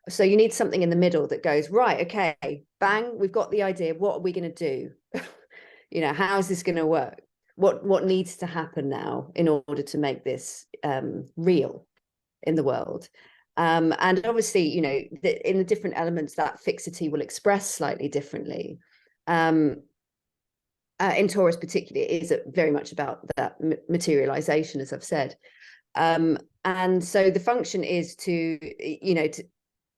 So you need something in the middle that goes, right, okay, bang, we've got the idea. What are we going to do? You know, how is this going to work? What needs to happen now in order to make this real in the world? And obviously, you know, in the different elements, that fixity will express slightly differently. In Taurus particularly, it is very much about that materialization, as I've said. And so the function is to, you know,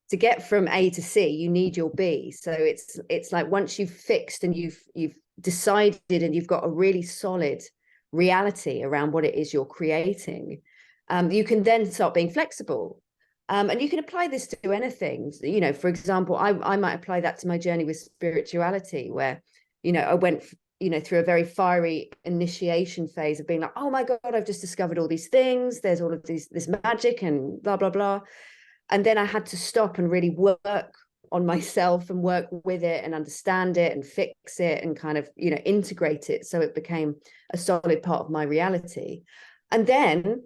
to get from A to C, you need your B. So it's like once you've fixed and you've decided and you've got a really solid reality around what it is you're creating, you can then start being flexible. And you can apply this to anything. You know, for example, I might apply that to my journey with spirituality, where, you know, I went you know, through a very fiery initiation phase of being like, oh my God, I've just discovered all these things. There's all of this magic and blah, blah, blah. And then I had to stop and really work on myself and work with it and understand it and fix it and kind of, you know, integrate it so it became a solid part of my reality. And then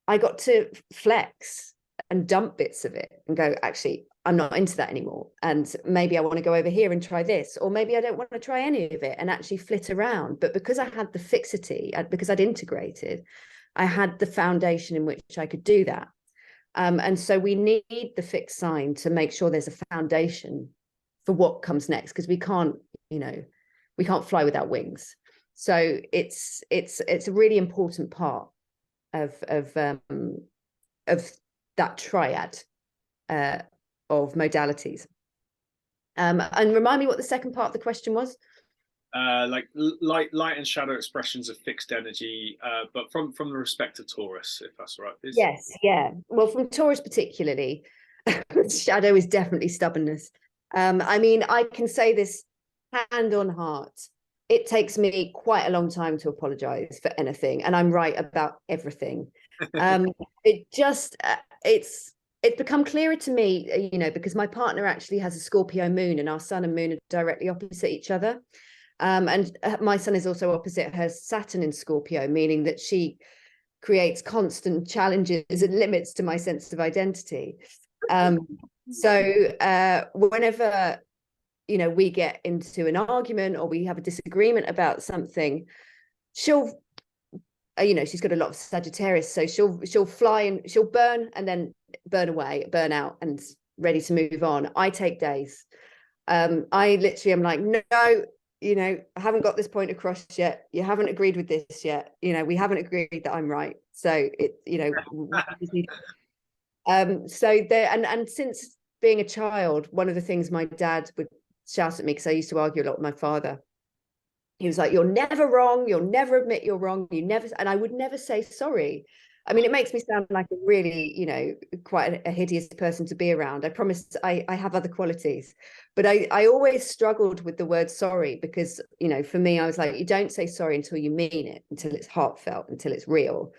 I got to flex and dump bits of it and go, actually, I'm not into that anymore. And maybe I want to go over here and try this, or maybe I don't want to try any of it and actually flit around. But because I had the fixity, because I'd integrated, I had the foundation in which I could do that. And so we need the fixed sign to make sure there's a foundation for what comes next, because we can't, you know, we can't fly without wings. So it's a really important part of that triad of modalities. And remind me what the second part of the question was. Like light and shadow expressions of fixed energy, but from the respect of Taurus, if that's all right, please. Yes, yeah. Well, from Taurus particularly, shadow is definitely stubbornness. I mean, I can say this hand on heart. It takes me quite a long time to apologize for anything, and I'm right about everything. It just it's become clearer to me, you know, because my partner actually has a Scorpio moon, and our sun and moon are directly opposite each other. And my sun is also opposite her Saturn in Scorpio, meaning that she creates constant challenges and limits to my sense of identity. So whenever, you know, we get into an argument or we have a disagreement about something, she'll, you know, she's got a lot of Sagittarius, so she'll fly and she'll burn and then burn away, burn out and ready to move on. I take days. I literally am like, no, you know, I haven't got this point across yet. You haven't agreed with this yet. You know, we haven't agreed that I'm right. So it, you know, so there, and since being a child, one of the things my dad would shout at me, because I used to argue a lot with my father. He was like, you're never wrong. You'll never admit you're wrong. You never, and I would never say sorry. I mean, it makes me sound like a really, you know, quite a hideous person to be around. I promise I have other qualities, but I always struggled with the word sorry because, you know, for me, I was like, you don't say sorry until you mean it, until it's heartfelt, until it's real.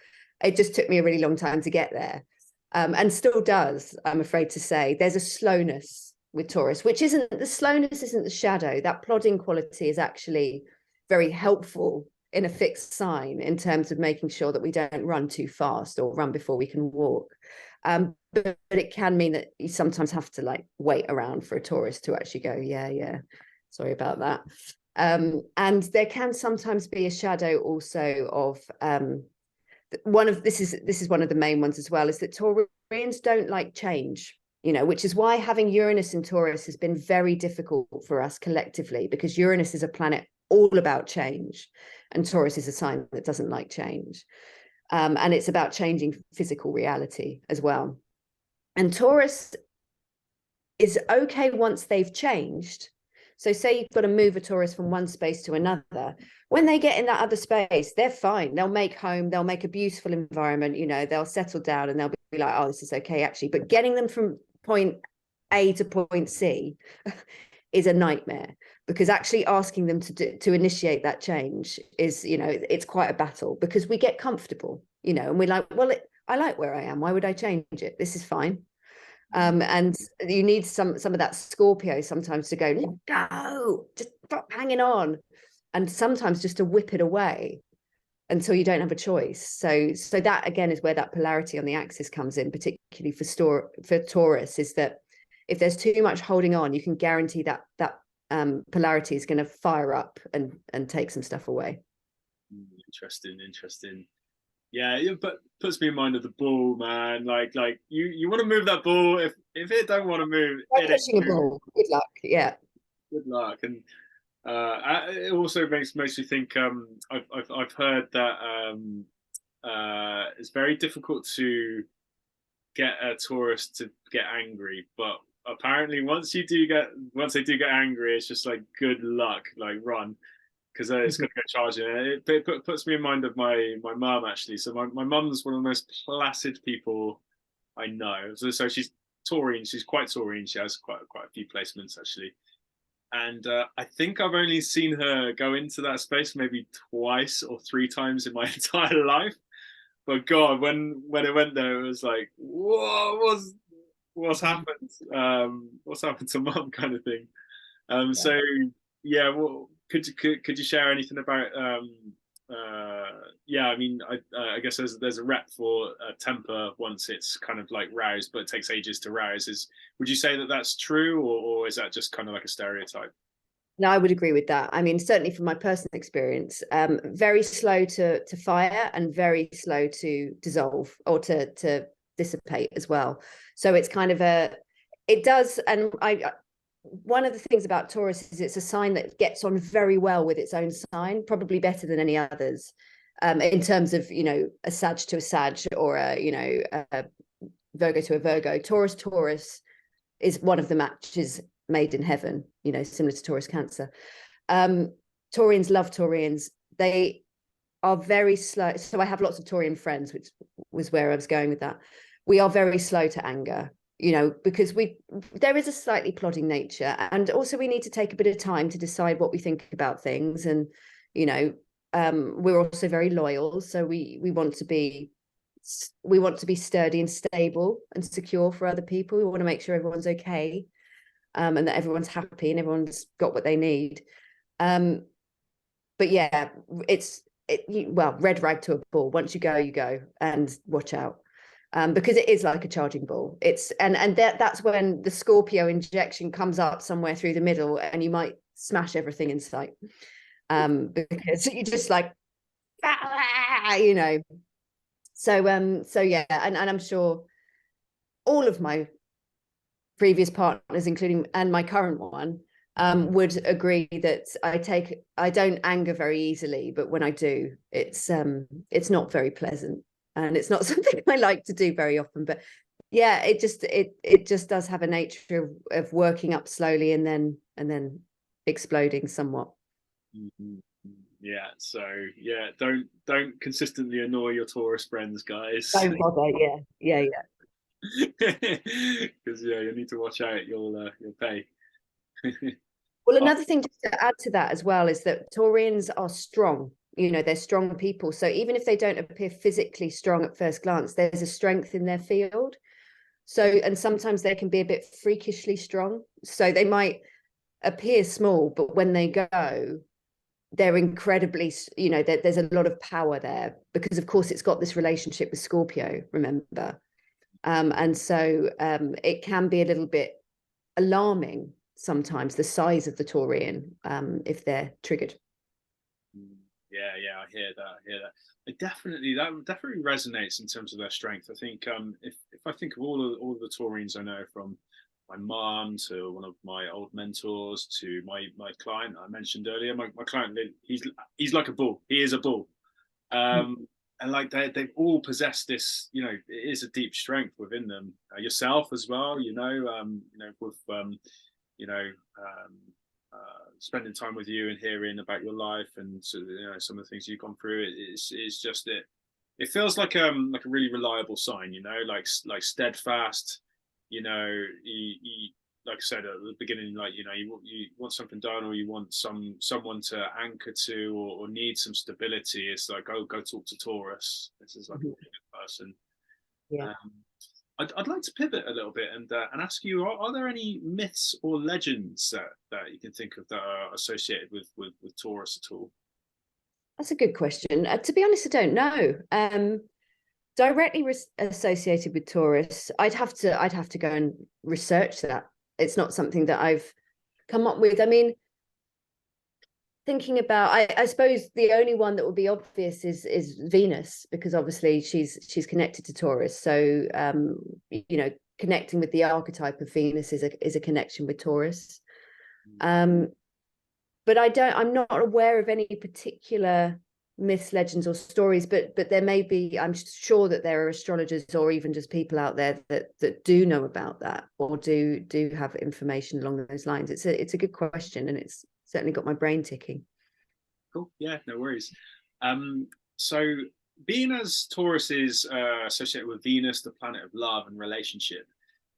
It just took me a really long time to get there. And still does, I'm afraid to say. There's a slowness with Taurus, which isn't, the slowness isn't the shadow. That plodding quality is actually very helpful in a fixed sign in terms of making sure that we don't run too fast or run before we can walk. But it can mean that you sometimes have to like wait around for a Taurus to actually go, yeah, sorry about that. And there can sometimes be a shadow also of this is one of the main ones as well, is that Taurians don't like change, you know, which is why having Uranus in Taurus has been very difficult for us collectively, because Uranus is a planet all about change and Taurus is a sign that doesn't like change. And it's about changing physical reality as well. And Taurus is okay once they've changed. So say you've got to move a Taurus from one space to another. When they get in that other space, they're fine. They'll make home, they'll make a beautiful environment, you know, they'll settle down and they'll be like, oh, this is okay, actually. But getting them from point A to point C is a nightmare, because actually asking them to initiate that change is, you know, it's quite a battle, because we get comfortable, you know, and we're like, well, I like where I am. Why would I change it? This is fine. And you need some of that Scorpio sometimes to go, go, just stop hanging on, and sometimes just to whip it away until you don't have a choice. So that again is where that polarity on the axis comes in, particularly for Taurus, is that if there's too much holding on, you can guarantee that polarity is going to fire up and take some stuff away. Interesting. Yeah, it puts me in mind of the ball, man. Like you want to move that ball. If it don't want to move, catching a ball. Good luck. Yeah. Good luck. And it also makes me think. I've heard that it's very difficult to get a Taurus to get angry, but apparently once they do get angry, it's just like good luck, like run, because it's going to go charging. It puts me in mind of my mum, actually. So my mum's one of the most placid people I know. So she's Taurine. She's quite Taurine. She has quite a few placements, actually. and I think I've only seen her go into that space maybe twice or three times in my entire life. But God, when I went there, it was like, whoa, what's happened? What's happened to mum, kind of thing. Yeah. So yeah, well, could you share anything about yeah, I mean, I guess there's a rep for temper once it's kind of like roused, but it takes ages to rouse. Would you say that that's true, or is that just kind of like a stereotype? No, I would agree with that. I mean, certainly from my personal experience, very slow to fire and very slow to dissolve or to dissipate as well. So it's kind of it does, and one of the things about Taurus is it's a sign that gets on very well with its own sign, probably better than any others, in terms of, you know, a Sag to a Sag, or a Virgo to a Virgo. Taurus is one of the matches made in heaven, you know, similar to Taurus Cancer. Taurians love Taurians. They are very slow. So I have lots of Taurian friends, which was where I was going with that. We are very slow to anger, you know, because there is a slightly plodding nature, and also we need to take a bit of time to decide what we think about things. And, you know, we're also very loyal, so we want to be sturdy and stable and secure for other people. We want to make sure everyone's okay, and that everyone's happy and everyone's got what they need. But yeah, well, red rag to a bull. Once you go, and watch out, because it is like a charging ball. And that's when the Scorpio injection comes up somewhere through the middle, and you might smash everything in sight, because you just like, you know. So yeah, and I'm sure all of my previous partners, including and my current one, would agree that I don't anger very easily, but when I do, it's not very pleasant, and it's not something I like to do very often. But yeah, it just does have a nature of working up slowly and then exploding somewhat. Mm-hmm. Yeah, so yeah, don't consistently annoy your Taurus friends, guys. Don't bother. Yeah. Because yeah, you need to watch out. You'll pay. Well, Oh, another thing just to add to that as well is that Taurians are strong. You know, they're strong people. So even if they don't appear physically strong at first glance, there's a strength in their field. So, and sometimes they can be a bit freakishly strong. So they might appear small, but when they go, they're incredibly, you know, there's a lot of power there, because of course it's got this relationship with Scorpio, remember. And so it can be a little bit alarming sometimes, the size of the Taurian, if they're triggered. yeah, I hear that. That definitely resonates in terms of their strength. I think if I think of all of the Taurians I know, from my mom to one of my old mentors to my client I mentioned earlier, my client, he's like a bull. He is a bull. And like they've all possessed this, you know, it is a deep strength within them. Yourself as well, with you know, spending time with you and hearing about your life, and so, you know, some of the things you've gone through. It's just it. It feels like a really reliable sign, you know, like steadfast. You know, you like I said at the beginning, like, you know, you want something done, or you want someone to anchor to, or need some stability. It's like, oh, go talk to Taurus. This is like a really good person. Yeah. Um, I'd like to pivot a little bit and ask you: are there any myths or legends that you can think of that are associated with Taurus at all? That's a good question. To be honest, I don't know. Directly associated with Taurus, I'd have to go and research that. It's not something that I've come up with. I mean, thinking about, I suppose the only one that would be obvious is Venus, because obviously she's connected to Taurus. So you know, connecting with the archetype of Venus is a connection with Taurus. But I'm not aware of any particular myths, legends, or stories, but there may be. I'm sure that there are astrologers or even just people out there that do know about that, or do have information along those lines. It's a good question, and it's certainly got my brain ticking. Cool. Yeah, no worries. So being as Taurus is associated with Venus, the planet of love and relationship,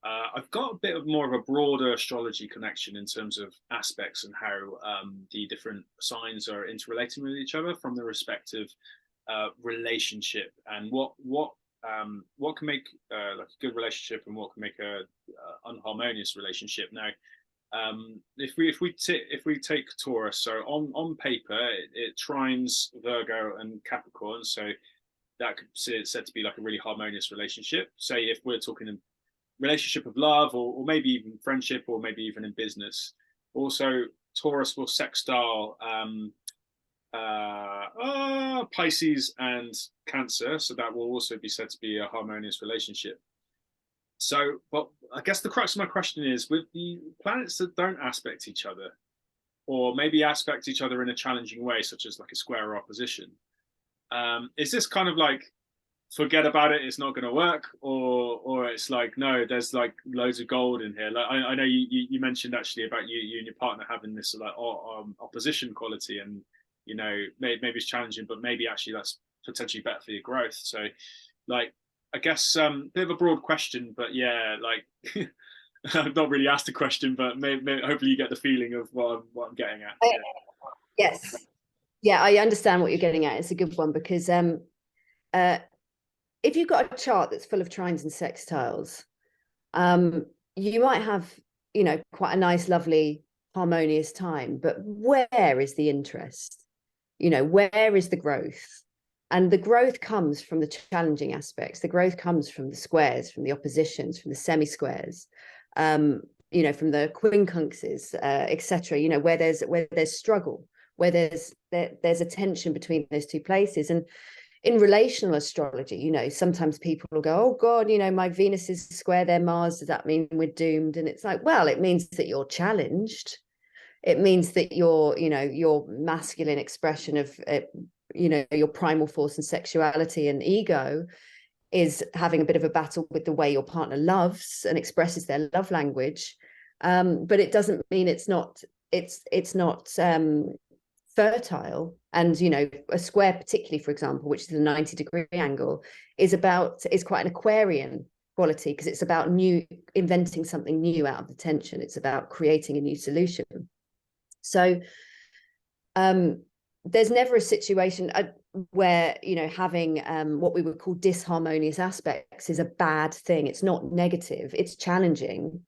I've got a bit of more of a broader astrology connection in terms of aspects and how the different signs are interrelating with each other from the respective relationship, and what can make like a good relationship and what can make a unharmonious relationship. Now, if we take Taurus, so on paper it trines Virgo and Capricorn, so that could be said to be like a really harmonious relationship. Say if we're talking in relationship of love, or maybe even friendship, or maybe even in business. Also, Taurus will sextile Pisces and Cancer, so that will also be said to be a harmonious relationship. So, but I guess the crux of my question is, with the planets that don't aspect each other, or maybe aspect each other in a challenging way, such as like a square or opposition, is this kind of like forget about it, it's not going to work, or it's like, no, there's like loads of gold in here? Like I know you mentioned actually about you and your partner having this like opposition quality, and you know, maybe it's challenging, but maybe actually that's potentially better for your growth. So like, I guess bit of a broad question, but yeah, like I've not really asked a question, but maybe hopefully you get the feeling of what I'm getting at. Yeah. Yes, yeah, I understand what you're getting at. It's a good one, because if you've got a chart that's full of trines and sextiles, you might have, you know, quite a nice, lovely, harmonious time, but where is the interest? You know, where is the growth? And the growth comes from the challenging aspects. The growth comes from the squares, from the oppositions, from the semi-squares, you know, from the quincunxes, etc. You know, where there's struggle, where there's a tension between those two places. And in relational astrology, you know, sometimes people will go, oh God, you know, my Venus is square their Mars, does that mean we're doomed? And it's like, well, it means that you're challenged. It means that your masculine expression of, you know, your primal force and sexuality and ego is having a bit of a battle with the way your partner loves and expresses their love language. But it doesn't mean it's not fertile. And, you know, a square, particularly, for example, which is a 90-degree angle, is quite an Aquarian quality, because it's about inventing something new out of the tension. It's about creating a new solution. So there's never a situation where, you know, having what we would call disharmonious aspects is a bad thing. It's not negative, it's challenging,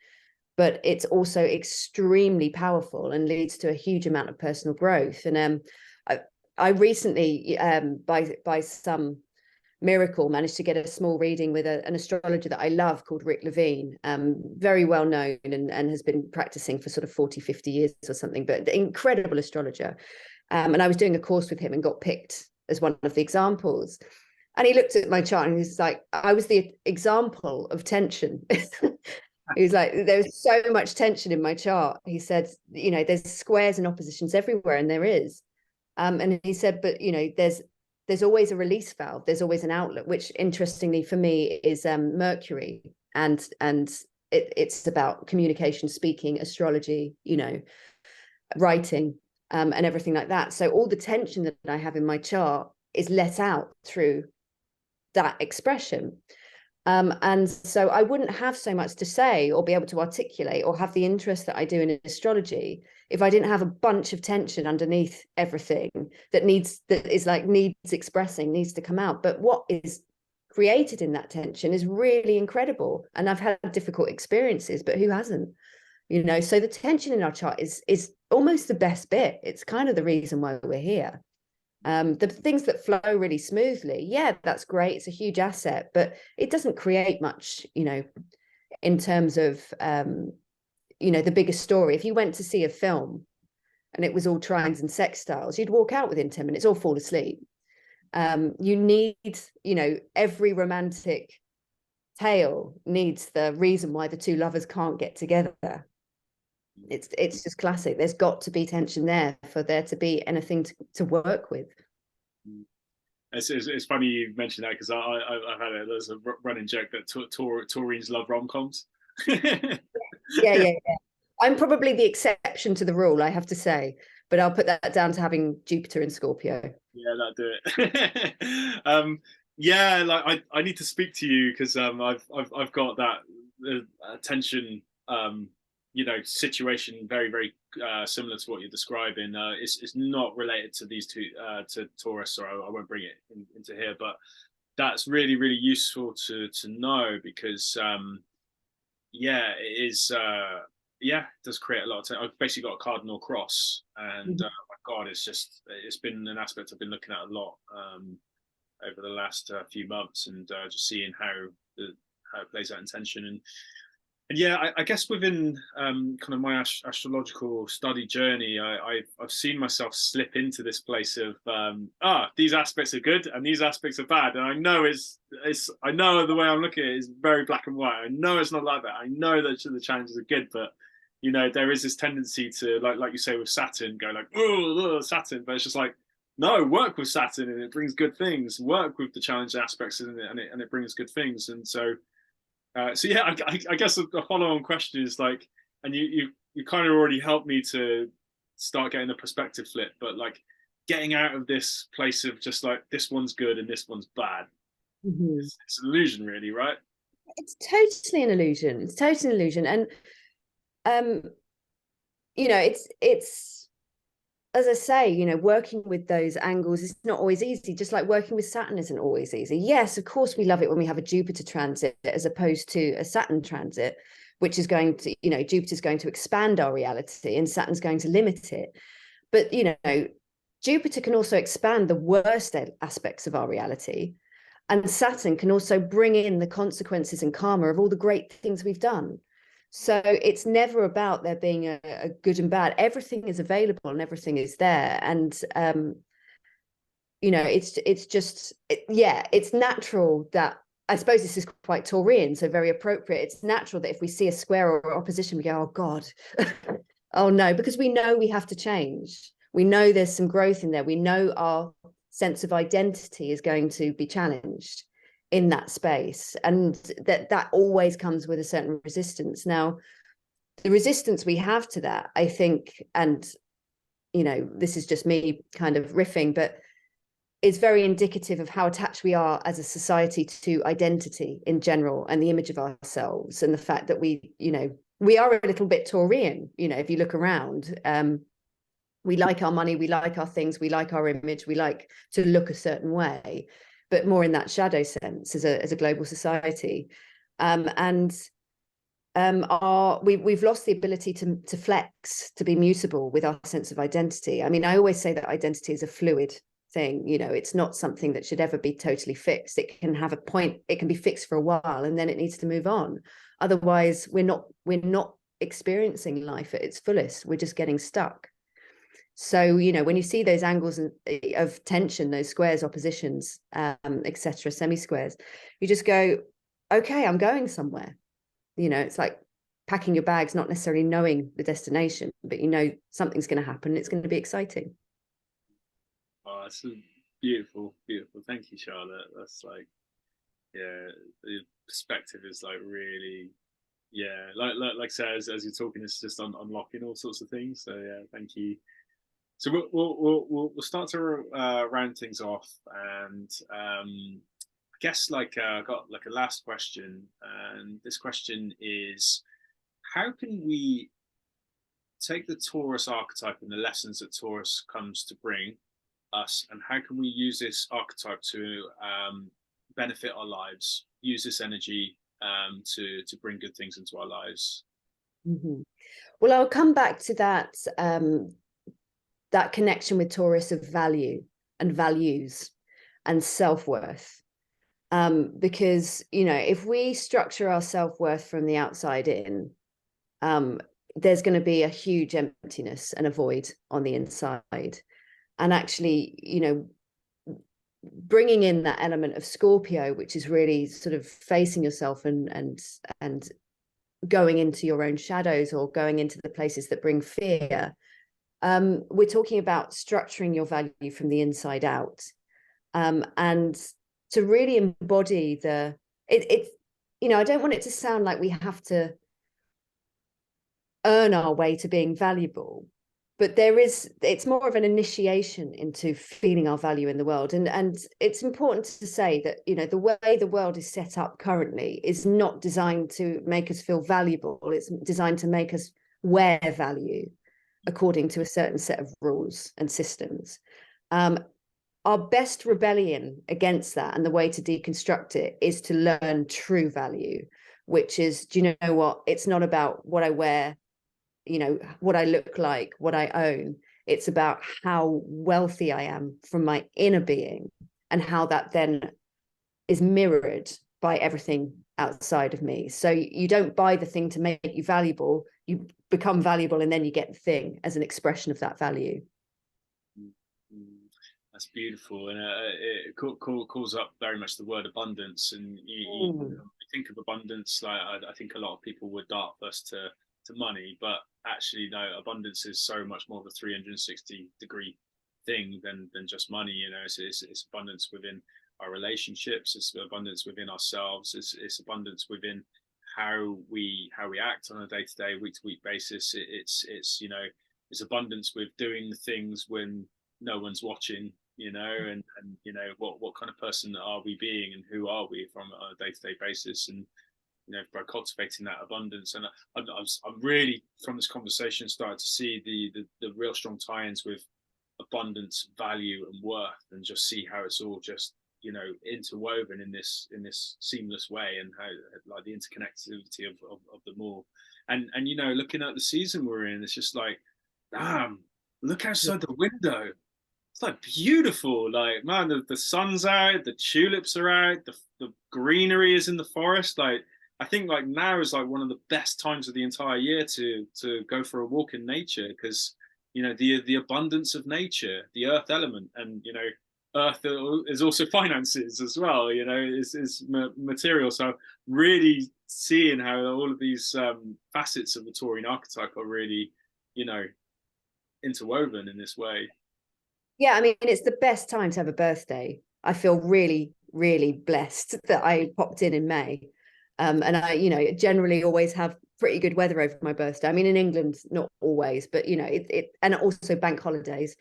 but it's also extremely powerful and leads to a huge amount of personal growth. And I recently, by some miracle, managed to get a small reading with an astrologer that I love called Rick Levine, very well known, and has been practicing for sort of 40, 50 years or something, but incredible astrologer. And I was doing a course with him and got picked as one of the examples. And he looked at my chart and he's like, I was the example of tension. He was like, there's so much tension in my chart. He said, you know, there's squares and oppositions everywhere, and there is. And he said, but, you know, there's always a release valve. There's always an outlet, which interestingly for me is Mercury. And it's about communication, speaking, astrology, you know, writing, and everything like that. So all the tension that I have in my chart is let out through that expression. And so I wouldn't have so much to say or be able to articulate or have the interest that I do in astrology if I didn't have a bunch of tension underneath everything that needs expressing, needs to come out. But what is created in that tension is really incredible. And I've had difficult experiences, but who hasn't? You know, so the tension in our chart is almost the best bit. It's kind of the reason why we're here. The things that flow really smoothly, yeah, that's great, it's a huge asset, but it doesn't create much, you know, in terms of you know, the bigger story. If you went to see a film and it was all trines and sextiles, you'd walk out within 10 minutes or fall asleep. You need, you know, every romantic tale needs the reason why the two lovers can't get together. It's just classic. There's got to be tension there for there to be anything to work with. It's funny you mentioned that, because I've had there's a running joke that Taurines love rom-coms. Yeah. I'm probably the exception to the rule, I have to say, but I'll put that down to having Jupiter in Scorpio. Yeah, that'll do it. Yeah, like I need to speak to you, because I've got that the tension, you know, situation very, very similar to what you're describing. It's not related to these two, to Taurus, so I won't bring it into here, but that's really, really useful to know because, yeah, it is. Yeah, it does create a lot of time. I've basically got a cardinal cross, and my God, it's been an aspect I've been looking at a lot over the last few months, and just seeing how it plays out in tension. And yeah, I guess within kind of my astrological study journey, I've seen myself slip into this place of these aspects are good and these aspects are bad, and I know I know the way I'm looking at it is very black and white. I know it's not like that. I know that the challenges are good, but you know there is this tendency to like you say with Saturn, go like oh Saturn, but it's just like no, work with Saturn and it brings good things. Work with the challenge aspects and it brings good things, and so. So yeah, I guess a follow-on question is like, and you kind of already helped me to start getting the perspective flip, but like getting out of this place of just like this one's good and this one's bad. It's an illusion, really, right? It's totally an illusion. It's totally an illusion, and you know, it's as I say, you know, working with those angles is not always easy, just like working with Saturn isn't always easy. Yes, of course, we love it when we have a Jupiter transit as opposed to a Saturn transit, which is going to, you know, Jupiter's going to expand our reality and Saturn's going to limit it. But, you know, Jupiter can also expand the worst aspects of our reality. And Saturn can also bring in the consequences and karma of all the great things we've done. So it's never about there being a good and bad. Everything is available and everything is there. And, you know, it's just, yeah, it's natural that, I suppose this is quite Taurian, so very appropriate. It's natural that if we see a square or opposition, we go, oh God, oh no, because we know we have to change. We know there's some growth in there. We know our sense of identity is going to be challenged in that space, and that always comes with a certain resistance. Now, the resistance we have to that, I think, and you know, this is just me kind of riffing, but it's very indicative of how attached we are as a society to identity in general and the image of ourselves, and the fact that we, you know, we are a little bit Taurian. You know, if you look around, we like our money, we like our things, we like our image, we like to look a certain way, but more in that shadow sense as a global society. We've lost the ability to flex, to be mutable with our sense of identity. I mean, I always say that identity is a fluid thing. You know, it's not something that should ever be totally fixed. It can have a point, it can be fixed for a while, and then it needs to move on. Otherwise, we're not experiencing life at its fullest. We're just getting stuck. So, you know, when you see those angles of tension, those squares, oppositions, etc., semi-squares, you just go, okay, I'm going somewhere. You know, it's like packing your bags, not necessarily knowing the destination, but you know something's going to happen. It's going to be exciting. Oh, that's beautiful, beautiful. Thank you, Charlotte. That's like, yeah, the perspective is like really, yeah, like I said, as you're talking, it's just unlocking all sorts of things. So yeah, thank you. So we'll start to round things off, and I guess like I got like a last question, and this question is, how can we take the Taurus archetype and the lessons that Taurus comes to bring us, and how can we use this archetype to benefit our lives? Use this energy to bring good things into our lives. Well, I'll come back to that. That connection with Taurus of value and values and self-worth. Because, you know, if we structure our self-worth from the outside in, there's going to be a huge emptiness and a void on the inside. And actually, you know, bringing in that element of Scorpio, which is really sort of facing yourself and going into your own shadows, or going into the places that bring fear. We're talking about structuring your value from the inside out, and to really embody it's, you know, I don't want it to sound like we have to earn our way to being valuable, but it's more of an initiation into feeling our value in the world. And it's important to say that, you know, the way the world is set up currently is not designed to make us feel valuable. It's designed to make us wear value according to a certain set of rules and systems. Our best rebellion against that, and the way to deconstruct it, is to learn true value, which is, do you know what? It's not about what I wear, you know, what I look like, what I own. It's about how wealthy I am from my inner being, and how that then is mirrored by everything outside of me. So you don't buy the thing to make you valuable, you become valuable, and then you get the thing as an expression of that value. That's beautiful, and it calls up very much the word abundance. And you think of abundance, like I think a lot of people would dart first to money, but actually no, abundance is so much more of a 360-degree thing than just money. You know, it's abundance within our relationships, it's abundance within ourselves, it's abundance within how we act on a day-to-day, week-to-week basis. It's you know, it's abundance with doing the things when no one's watching, you know, and you know, what kind of person are we being, and who are we from a day-to-day basis, and you know, by cultivating that abundance. And I'm really, from this conversation, starting to see the real strong tie-ins with abundance, value, and worth, and just see how it's all just, you know, interwoven in this seamless way, and how, like, the interconnectivity of them all. And you know, looking at the season we're in, it's just like, damn, look outside the window. It's like beautiful. Like, man, the sun's out, the tulips are out, the greenery is in the forest. Like, I think like now is like one of the best times of the entire year to go for a walk in nature, because you know, the abundance of nature, the earth element, and you know, earth is also finances as well. You know, is material. So really seeing how all of these facets of the Taurine archetype are really, you know, interwoven in this way. Yeah, I mean, it's the best time to have a birthday. I feel really, really blessed that I popped in May. And I, you know, generally always have pretty good weather over my birthday. I mean, in England, not always, but you know, and also bank holidays.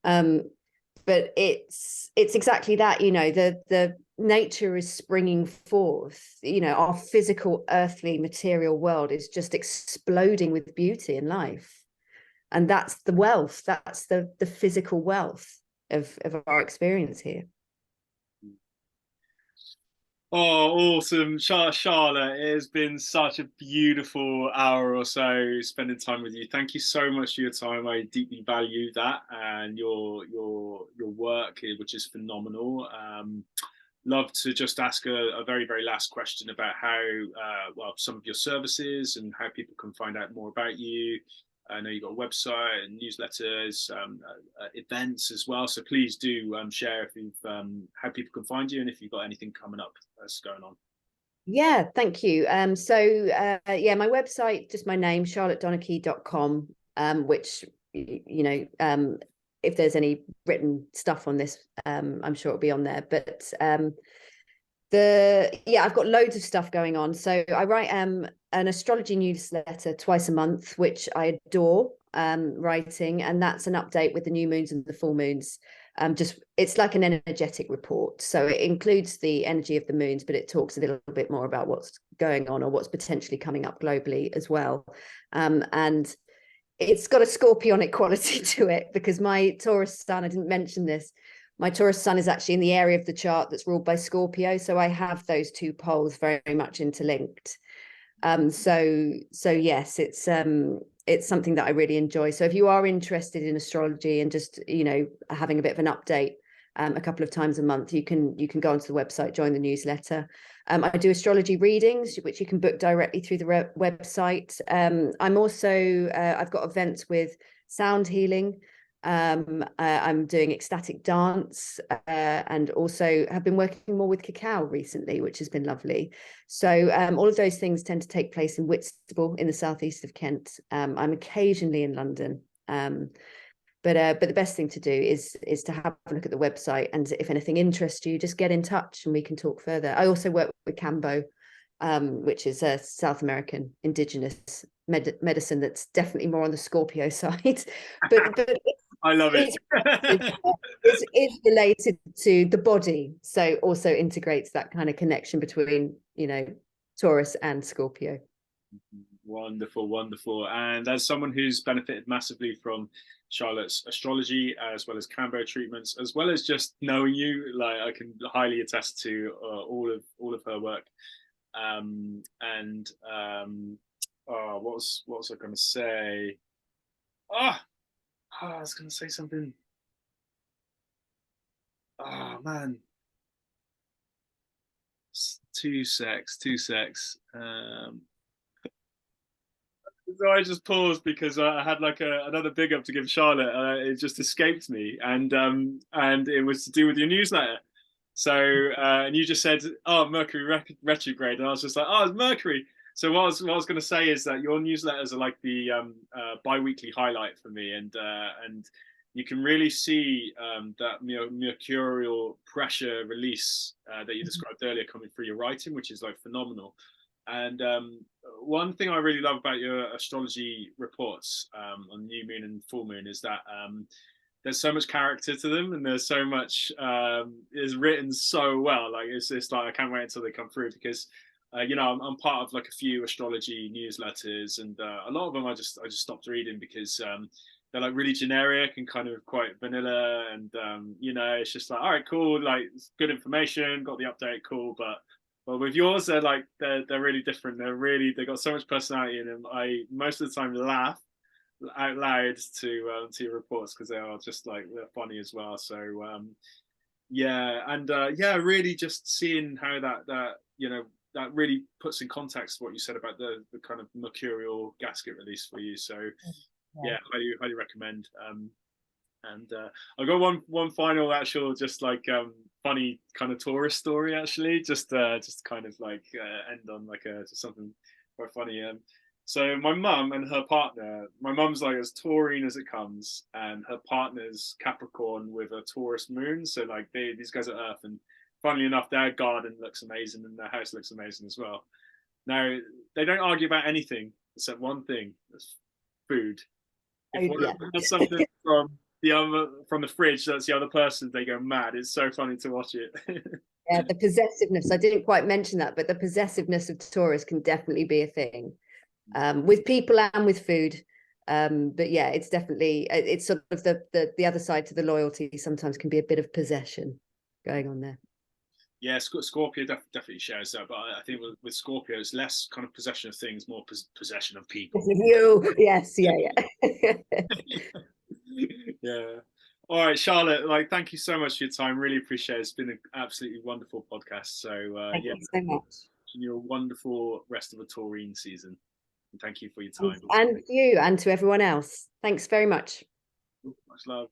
But it's exactly that, you know, the nature is springing forth. You know, our physical, earthly, material world is just exploding with beauty and life. And that's the wealth, that's the physical wealth of our experience here. Oh, awesome. Charlotte, it has been such a beautiful hour or so spending time with you. Thank you so much for your time. I deeply value that, and your work, which is phenomenal. Love to just ask a very, very last question about how, well, some of your services and how people can find out more about you. I know you've got a website and newsletters, events as well. So please do share if you've how people can find you, and if you've got anything coming up that's going on. Yeah, thank you. Yeah, my website, just my name, charlottedonachie.com, which, you know, if there's any written stuff on this, I'm sure it'll be on there. But I've got loads of stuff going on. So I write an astrology newsletter twice a month, which I adore writing, and that's an update with the new moons and the full moons. It's like an energetic report, so it includes the energy of the moons, but it talks a little bit more about what's going on or what's potentially coming up globally as well. And it's got a scorpionic quality to it, because my Taurus sun, I didn't mention this, my Taurus sun is actually in the area of the chart that's ruled by Scorpio, so I have those two poles very much interlinked. So yes, it's something that I really enjoy. So if you are interested in astrology and just, you know, having a bit of an update a couple of times a month, you can go onto the website, join the newsletter. I do astrology readings, which you can book directly through the website. I'm also I've got events with sound healing. I'm doing ecstatic dance, and also have been working more with cacao recently, which has been lovely. So all of those things tend to take place in Whitstable in the southeast of Kent. I'm occasionally in London, but the best thing to do is to have a look at the website, and if anything interests you, just get in touch and we can talk further. I also work with Cambo, which is a South American indigenous medicine that's definitely more on the Scorpio side. But I love it. it's related to the body, so also integrates that kind of connection between, you know, Taurus and Scorpio. Wonderful, wonderful. And as someone who's benefited massively from Charlotte's astrology, as well as Cambo treatments, as well as just knowing you, like I can highly attest to all of her work. Oh, what was I going to say? I was going to say something. Oh man, two secs. So I just paused because I had like another big up to give Charlotte. It just escaped me, and it was to do with your newsletter. So and you just said, "Oh, Mercury retrograde," and I was just like, "Oh, it's Mercury." So what I was going to say is that your newsletters are like the bi-weekly highlight for me, and you can really see that mercurial pressure release that you described earlier coming through your writing, which is like phenomenal. And one thing I really love about your astrology reports on new moon and full moon is that there's so much character to them, and there's so much is written so well. Like it's like I can't wait until they come through, because you know, I'm part of like a few astrology newsletters, and a lot of them I just stopped reading because they're like really generic and kind of quite vanilla, and you know, it's just like, all right, cool, like it's good information, got the update, cool, but with yours, they're really different. They got so much personality in them. I most of the time laugh out loud to your reports because they are just like they're funny as well. So yeah, and yeah, really just seeing how that you know that really puts in context what you said about the kind of mercurial gasket release for you. So yeah, highly recommend. And I've got one final actual just like funny kind of Taurus story actually, just kind of like end on like just something quite funny. So my mum and her partner, my mum's like as Taurine as it comes, and her partner's Capricorn with a Taurus moon. So like these guys are Earth, and funnily enough, their garden looks amazing and their house looks amazing as well. Now they don't argue about anything except one thing: that's food. If one of them has something from the fridge, that's the other person, they go mad. It's so funny to watch it. Yeah, the possessiveness, I didn't quite mention that, but the possessiveness of Taurus can definitely be a thing with people and with food. But yeah, it's definitely, it's sort of the other side to the loyalty sometimes can be a bit of possession going on there. Yeah, Scorpio definitely shares that, but I think with Scorpio, it's less kind of possession of things, more possession of people. You, yes, yeah. Yeah. All right, Charlotte, like thank you so much for your time. Really appreciate it. It's been an absolutely wonderful podcast. So Thank yeah, you so much. you're a wonderful rest of the Taurine season. And thank you for your time. And to you and to everyone else. Thanks very much. Much love.